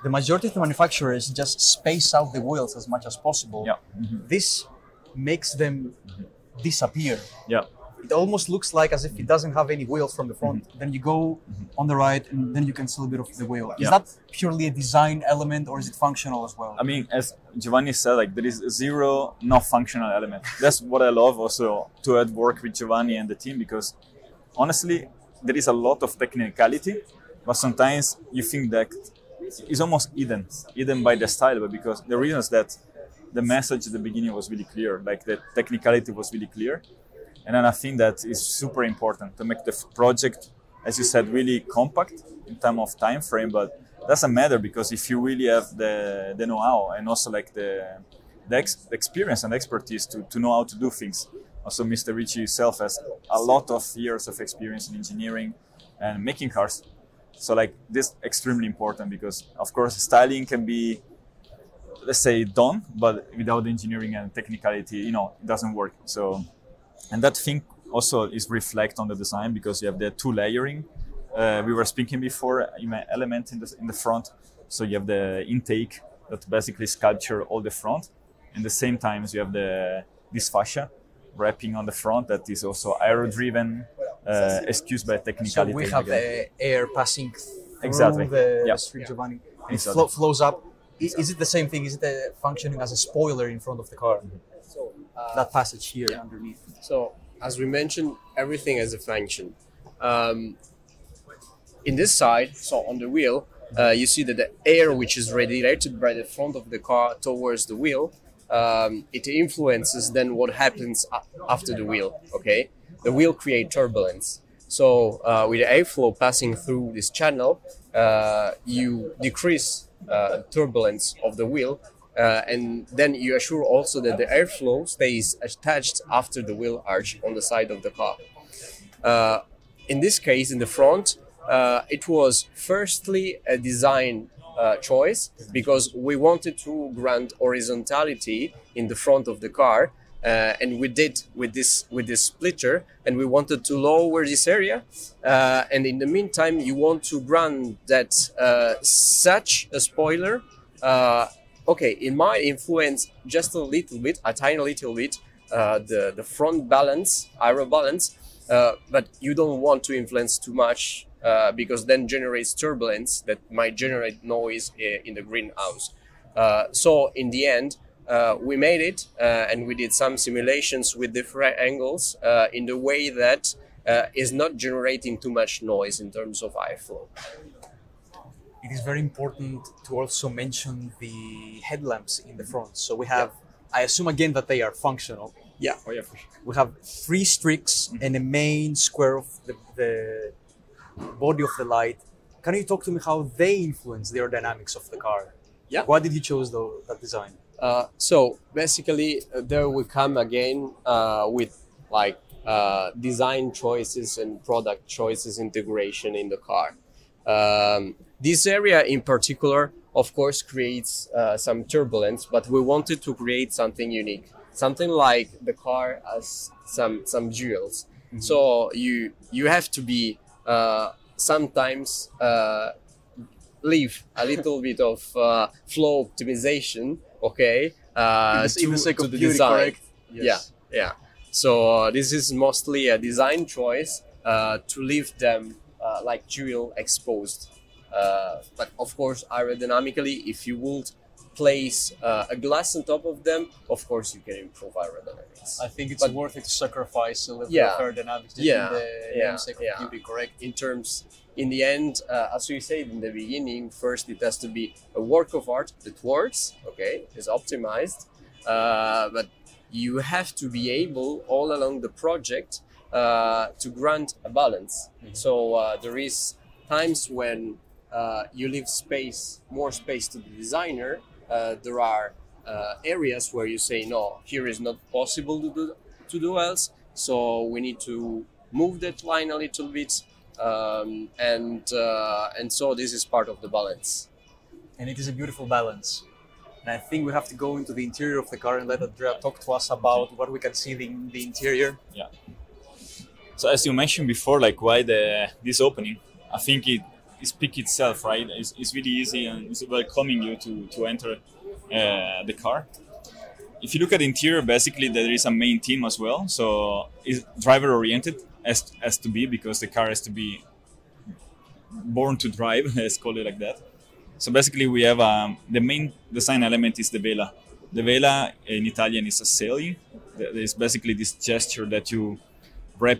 The majority of the manufacturers just space out the wheels as much as possible. This makes them disappear. It almost looks like as if it doesn't have any wheels from the front. Then you go on the right, and then you can see a bit of the wheel. Is that purely a design element, or is it functional as well? I mean, as Giovanni said, like there is zero not functional element. That's what I love also to add work with Giovanni and the team, because honestly, there is a lot of technicality, but sometimes you think that it's almost hidden by the style, but because the reason is that the message at the beginning was really clear, like the technicality was really clear. And then I think that is super important to make the project, as you said, really compact in terms of time frame, but doesn't matter, because if you really have the know-how and also like the experience and expertise to know how to do things. Also, Mr. Ricci himself has a lot of years of experience in engineering and making cars. So like this is extremely important, because of course styling can be, let's say, done, but without engineering and technicality, you know, it doesn't work. So, and that thing also is reflect on the design, because you have the two layering. We were speaking before, element in the front. So you have the intake that basically sculpture all the front. And the same time you have this fascia wrapping on the front that is also aero-driven, excused by technicality. So we have the air passing through the street, Giovanni, and it flows up. Is it the same thing? Is it functioning as a spoiler in front of the car? That passage here underneath. So, as we mentioned, everything has a function. In this side, so on the wheel, you see that the air which is radiated by the front of the car towards the wheel, it influences then what happens after the wheel, okay? The wheel creates turbulence. So with the airflow passing through this channel, you decrease turbulence of the wheel, and then you assure also that the airflow stays attached after the wheel arch on the side of the car. In this case, in the front, it was firstly a design choice, because we wanted to grant horizontality in the front of the car, and we did with this splitter, and we wanted to lower this area, and in the meantime you want to grant that such a spoiler, okay, it might influence just a little bit, a tiny little bit, the front balance, aero balance, but you don't want to influence too much, because then generates turbulence that might generate noise in the greenhouse. So in the end, we made it, and we did some simulations with different angles in the way that is not generating too much noise in terms of airflow. It is very important to also mention the headlamps in the front. So we have, I assume again that they are functional. Yeah. Oh yeah, for sure. We have 3 streaks and a main square of the body of the light. Can you talk to me how they influence the aerodynamics of the car? Yeah. Why did you choose that design? So basically, there we come again with like design choices and product choices integration in the car. This area in particular, of course, creates some turbulence, but we wanted to create something unique, something like the car has some jewels. Mm-hmm. So you have to be sometimes leave a little bit of flow optimization, okay, in the sake to of the beauty, design. correct? Yes. Yeah. So this is mostly a design choice to leave them like jewel exposed. But of course, aerodynamically, if you would place a glass on top of them, of course you can improve aerodynamics. I think it's worth it to sacrifice a little bit of aerodynamics in the sake of beauty, correct? In the end, as we said in the beginning, first it has to be a work of art that works, okay, is optimized, but you have to be able all along the project to grant a balance. Mm-hmm. So there is times when you leave more space to the designer. There are areas where you say, no, here is not possible to do else, so we need to move that line a little bit, and so this is part of the balance. And it is a beautiful balance. And I think we have to go into the interior of the car and let Andrea talk to us about what we can see in the interior. Yeah. So as you mentioned before, like why this opening, I think it speaks itself, right? It's really easy and it's welcoming you to enter the car. If you look at the interior, basically there is a main theme as well. So it's driver oriented as to be, because the car has to be born to drive, let's call it like that. So basically we have the main design element is the vela. The vela in Italian is a sailing. It's basically this gesture that you wrap,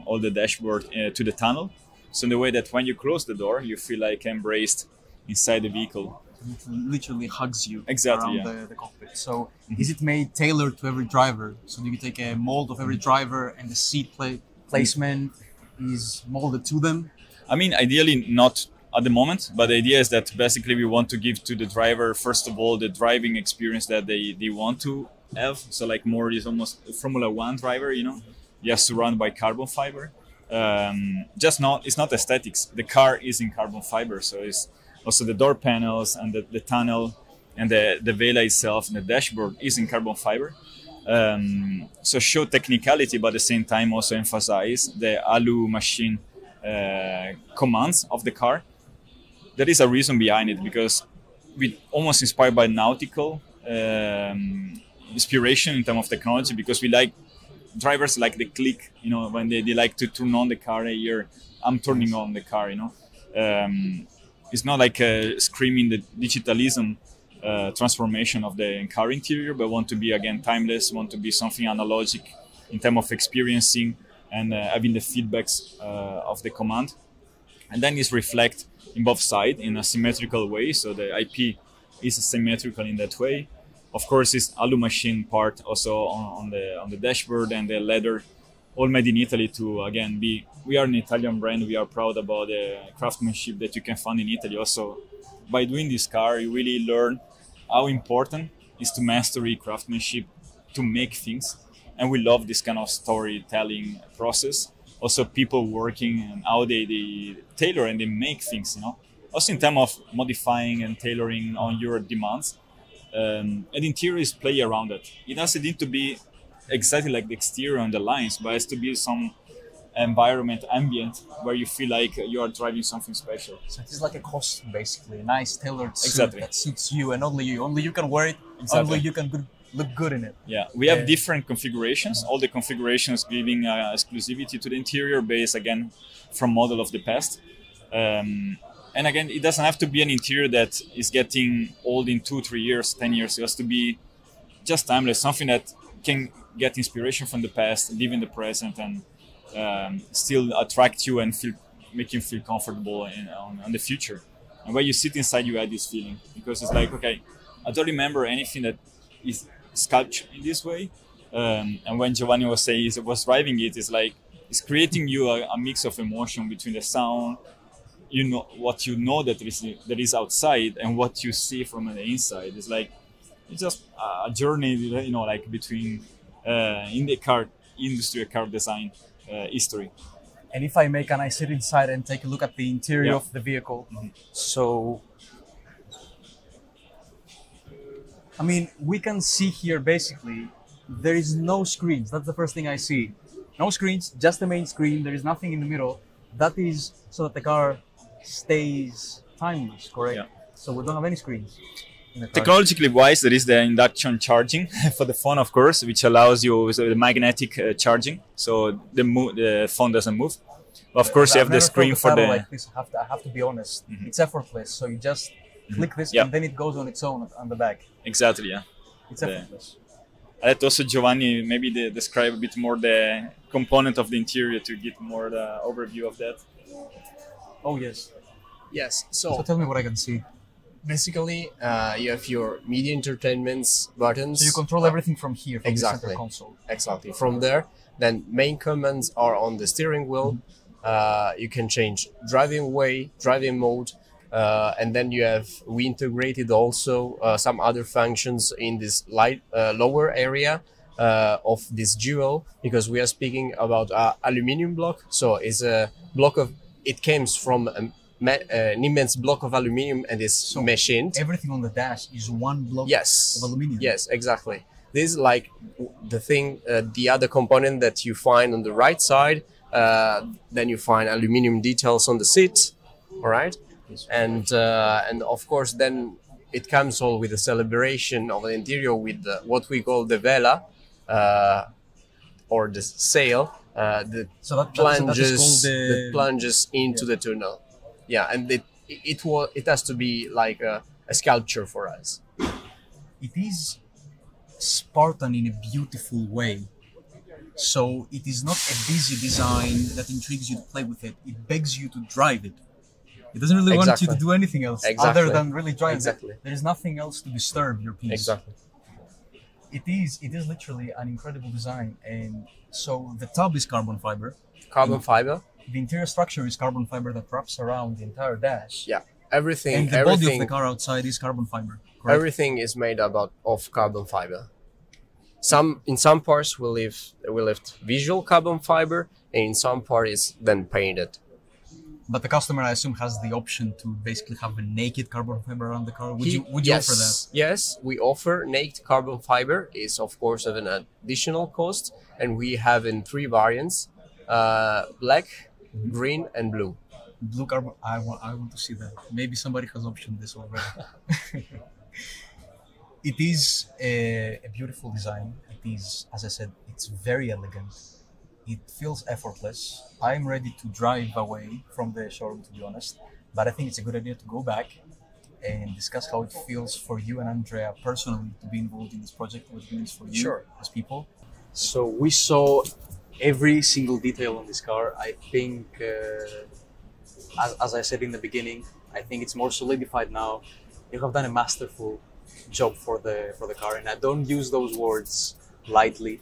all the dashboard to the tunnel. So in the way that when you close the door, you feel like embraced inside the vehicle. It literally hugs you exactly, around the cockpit. So is it made tailored to every driver? So do you take a mold of every driver and the seat placement is molded to them? I mean, ideally not at the moment, but the idea is that basically we want to give to the driver, first of all, the driving experience that they want to have. So like more is almost a Formula One driver, just surrounded by carbon fiber. It's not aesthetics. The car is in carbon fiber. So it's also the door panels and the tunnel and the vela itself and the dashboard is in carbon fiber. So show technicality, but at the same time also emphasize the alu machine commands of the car. There is a reason behind it, because we almost inspired by nautical inspiration in terms of technology, because we like drivers like the click, when they like to turn on the car here, I'm turning on the car, It's not like screaming the digitalism transformation of the car interior, but want to be, again, timeless, want to be something analogic in terms of experiencing and having the feedbacks of the command. And then it's reflect in both sides in a symmetrical way. So the IP is symmetrical in that way. Of course, it's alu machine part also on the dashboard, and the leather, all made in Italy to, again, we are an Italian brand. We are proud about the craftsmanship that you can find in Italy. Also, by doing this car, you really learn how important it is to master craftsmanship, to make things. And we love this kind of storytelling process. Also, people working and how they tailor and they make things, Also in terms of modifying and tailoring on your demands. And interiors play around that. It doesn't need to be exactly like the exterior on the lines, but it has to be some environment, ambient, where you feel like you are driving something special. So it is like a costume, basically, a nice tailored suit that suits you, and only you can wear it. Exactly. Only you can look good in it. Yeah, we have different configurations. All the configurations giving exclusivity to the interior, based again from model of the past. And again, it doesn't have to be an interior that is getting old in 2, 3 years, 10 years. It has to be just timeless, something that can get inspiration from the past, live in the present, and still attract you and make you feel comfortable on the future. And when you sit inside, you add this feeling, because it's like, okay, I don't remember anything that is sculptured in this way. And when Giovanni was saying was driving it, it's creating you a mix of emotion between the sound, what that is outside, and what you see from the inside. It's just a journey, like between in the car industry, car design history. And if I may, can I sit inside and take a look at the interior of the vehicle? Mm-hmm. So, I mean, we can see here basically there is no screens. That's the first thing I see. No screens, just the main screen. There is nothing in the middle. That is so that the car stays timeless, correct? Yeah. So we don't have any screens. Technologically wise, there is the induction charging for the phone, of course, which allows you the magnetic charging, so the phone doesn't move. But of course, you have the screen for the. Like this. I have to be honest. Mm-hmm. It's effortless. So you just click this, and then it goes on its own on the back. Exactly. Yeah. It's effortless. I let also Giovanni maybe describe a bit more the component of the interior to get more the overview of that. Oh yes. Yes. So tell me what I can see. Basically, you have your media entertainments buttons. So you control everything from here, from exactly. the center console. Exactly. From there, then main commands are on the steering wheel. You can change driving way, driving mode, and then we integrated also some other functions in this lower area. of this jewel, because we are speaking about aluminium block. So it's a block of, it comes from an immense block of aluminium and is machined. Everything on the dash is one block Yes. of aluminium. Yes, exactly. This is like the thing, the other component that you find on the right side. Then you find aluminium details on the seat, all right? And of course, then it comes all with a celebration of the interior with what we call the vela, or the sail, that plunges into the tunnel. Yeah, and it has to be like a sculpture for us. It is Spartan in a beautiful way. So it is not a busy design that intrigues you to play with it. It begs you to drive it. It doesn't really want you to do anything else other than really drive it. There is nothing else to disturb your piece. Exactly. It is literally an incredible design. And so the tub is carbon fiber. Carbon fiber. The interior structure is carbon fiber that wraps around the entire dash. Yeah, everything. And the body of the car outside is carbon fiber. Correct? Everything is made of carbon fiber. In some parts we left visual carbon fiber, and in some parts it's then painted. But the customer, I assume, has the option to basically have a naked carbon fiber around the car. Would you offer that? Yes, we offer naked carbon fiber. It's of course of an additional cost, and we have in 3 variants: black, green, and blue. Blue carbon. I want to see that. Maybe somebody has optioned this already. It is a beautiful design. It is, as I said, it's very elegant. It feels effortless. I'm ready to drive away from the showroom, to be honest. But I think it's a good idea to go back and discuss how it feels for you and Andrea personally to be involved in this project, what it means for you as people. So we saw every single detail on this car. I think, as I said in the beginning, I think it's more solidified now. You have done a masterful job for the car, and I don't use those words lightly.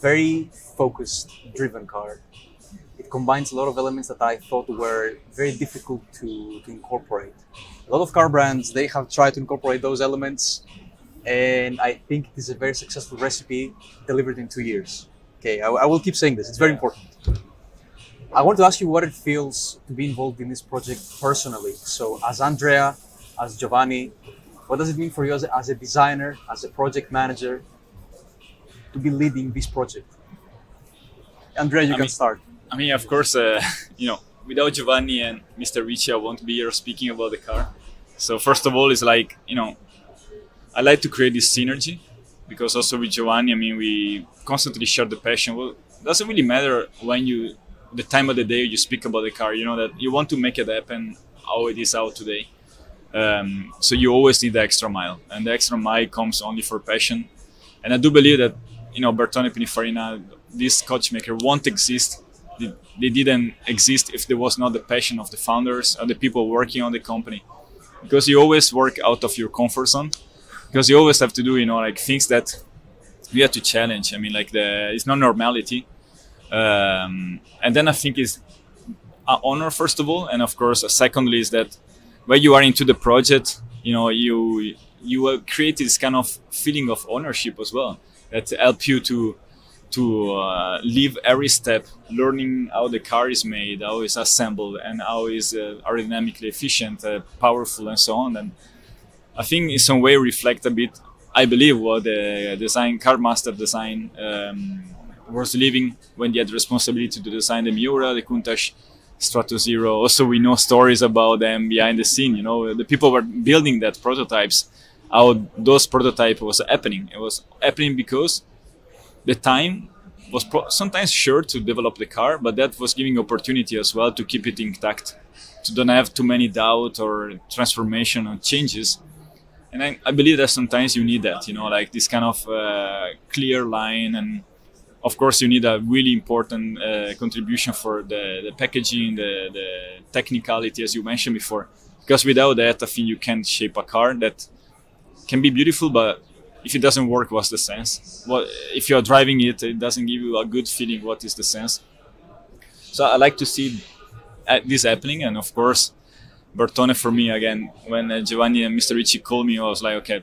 Very focused, driven car. It combines a lot of elements that I thought were very difficult to incorporate. A lot of car brands, they have tried to incorporate those elements, and I think it is a very successful recipe delivered in 2 years. Okay, I will keep saying this, it's very important. I want to ask you what it feels to be involved in this project personally. So as Andrea, as Giovanni, what does it mean for you as a designer, as a project manager, to be leading this project? Andrea, you can start. I mean, of course, without Giovanni and Mr. Ricci, I won't be here speaking about the car. So first of all, it's like, I like to create this synergy, because also with Giovanni, I mean, we constantly share the passion. Well, it doesn't really matter the time of the day you speak about the car, that you want to make it happen how it is out today. So you always need the extra mile, and the extra mile comes only for passion. And I do believe that, Bertone Pininfarina, this coachmaker won't exist. They didn't exist if there was not the passion of the founders or the people working on the company. Because you always work out of your comfort zone. Because you always have to do, things that you have to challenge. I mean, it's not normality. And then I think it's an honor, first of all. And of course, secondly, is that when you are into the project, you will create this kind of feeling of ownership as well, that help you to live every step, learning how the car is made, how it's assembled, and how it's aerodynamically efficient, powerful, and so on. And I think in some way reflect a bit, I believe, what the car master design was living when they had responsibility to design the Miura, the Countach Strato Zero. Also, we know stories about them behind the scene. The people were building that prototypes, how those prototypes was happening. It was happening because the time was sometimes short to develop the car, but that was giving opportunity as well to keep it intact, to don't have too many doubt or transformation or changes. And I believe that sometimes you need that, this kind of clear line. And of course, you need a really important contribution for the packaging, the technicality, as you mentioned before. Because without that, I think you can't shape a car that can be beautiful, but if it doesn't work, what's the sense? If you're driving it, it doesn't give you a good feeling, what is the sense? So I like to see this happening. And of course, Bertone, for me, again, when Giovanni and Mr. Ricci called me, I was like, okay,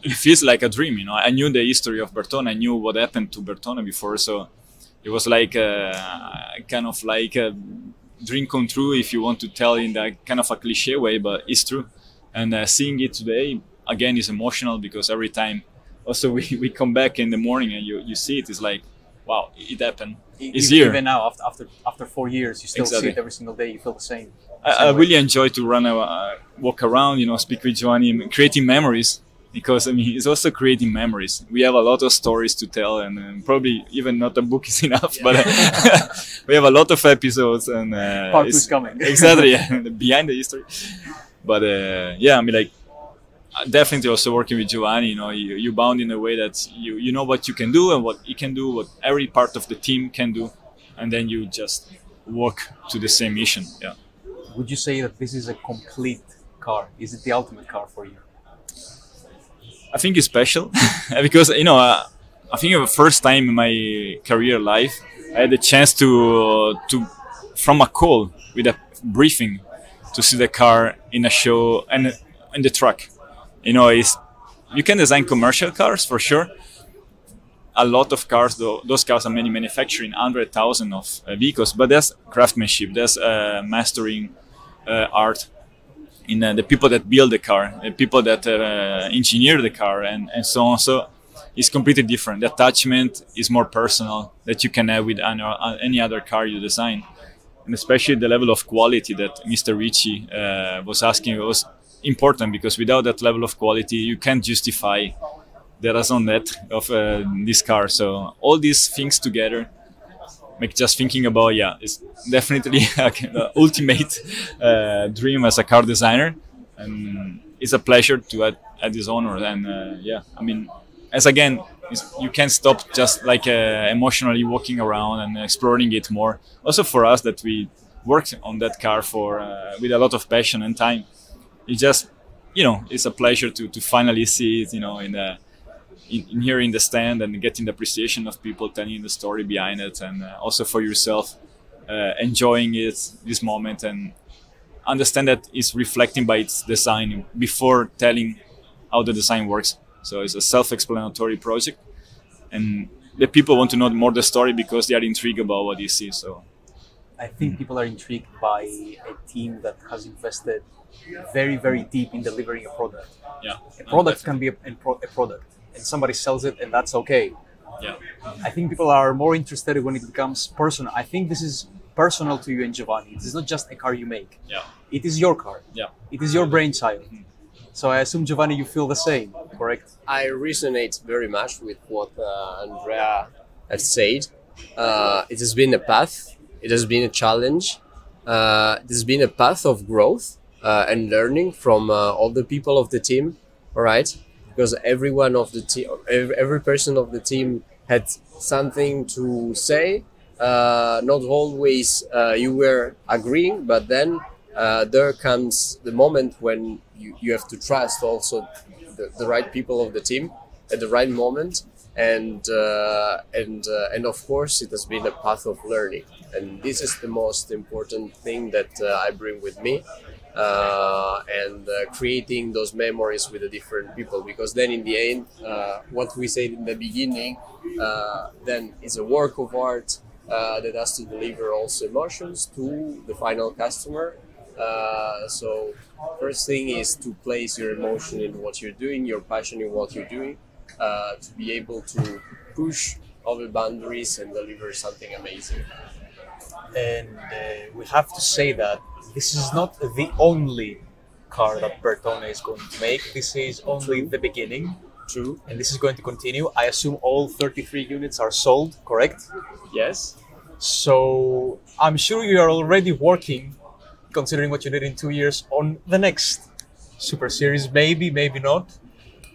it feels like a dream. You know, I knew the history of Bertone. I knew what happened to Bertone before, so it was like kind of like a dream come true, if you want to tell in that kind of a cliche way, but it's true. And seeing it today again is emotional, because every time also we come back in the morning and you see it, it's like, wow, it happened. It's here. Even now, after 4 years, you still see it every single day. You feel the same. I really enjoy to run walk around, you know, speak with Giovanni, creating memories. Because I mean, it's also creating memories. We have a lot of stories to tell, and probably even not a book is enough. Yeah. But we have a lot of episodes, and part 2 is coming. Exactly, yeah, behind the history. But yeah, I mean, like definitely also working with Giovanni. You know, you bound in a way that you know what you can do and what he can do, what every part of the team can do, and then you just work to the same mission. Yeah. Would you say that this is a complete car? Is it the ultimate car for you? I think it's special because, you know, I think the first time in my career life, I had the chance to from a call with a briefing to see the car in a show and in the truck. You know, you can design commercial cars for sure. A lot of cars, though, those cars are manufacturing 100,000 of vehicles, but there's craftsmanship, there's mastering art. In the people that build the car, the people that engineer the car, and so on. So it's completely different. The attachment is more personal that you can have with any other car you design. And especially the level of quality that Mr. Ricci was asking was important, because without that level of quality, you can't justify the raison d'etre of this car. So all these things together make just thinking about, yeah, it's definitely the ultimate dream as a car designer, and it's a pleasure to add this honor. And yeah, I mean, as again, you can't stop just like emotionally walking around and exploring it more. Also for us that we worked on that car for with a lot of passion and time, it's just, you know, it's a pleasure to finally see it, you know, in here in the stand, and getting the appreciation of people telling the story behind it, and also for yourself enjoying this moment, and understand that it's reflecting by its design before telling how the design works. So it's a self-explanatory project, and the people want to know more the story because they are intrigued about what you see. So I think people are intrigued by a team that has invested very, very deep in delivering a product. Yeah, a product can be a product, and somebody sells it, and that's okay. Yeah, I think people are more interested when it becomes personal. I think this is personal to you and Giovanni. It is not just a car you make. Yeah, it is your car. Yeah, it is your brainchild. So I assume, Giovanni, you feel the same, correct? I resonate very much with what Andrea has said. It has been a path. It has been a challenge. It has been a path of growth and learning from all the people of the team. All right, because everyone of the team, every person of the team had something to say. Not always you were agreeing, but then there comes the moment when you have to trust also the right people of the team at the right moment, and of course it has been a path of learning, and this is the most important thing that I bring with me, and creating those memories with the different people, because then in the end what we said in the beginning then is a work of art that has to deliver also emotions to the final customer. So first thing is to place your emotion in what you're doing, your passion in what you're doing, to be able to push over boundaries and deliver something amazing. And we have to say that this is not the only car that Bertone is going to make. This is only the beginning. True. And this is going to continue. I assume all 33 units are sold, correct? Yes. So I'm sure you are already working, considering what you did in 2 years, on the next Super Series, maybe not.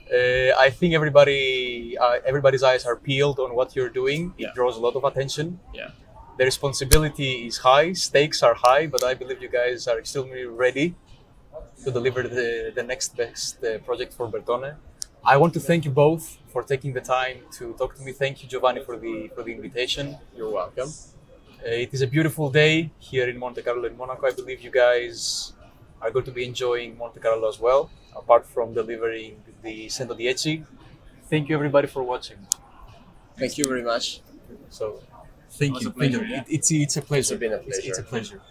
I think everybody's eyes are peeled on what you're doing. It draws a lot of attention. Yeah. The responsibility is high, stakes are high, but I believe you guys are extremely ready to deliver the next best project for Bertone. I want to thank you both for taking the time to talk to me. Thank you, Giovanni, for the invitation. You're welcome. It is a beautiful day here in Monte Carlo in Monaco. I believe you guys are going to be enjoying Monte Carlo as well. apart from delivering the 110. Thank you everybody for watching. Thank you very much. So Thank you. It's a pleasure. It's been a pleasure. It's a pleasure.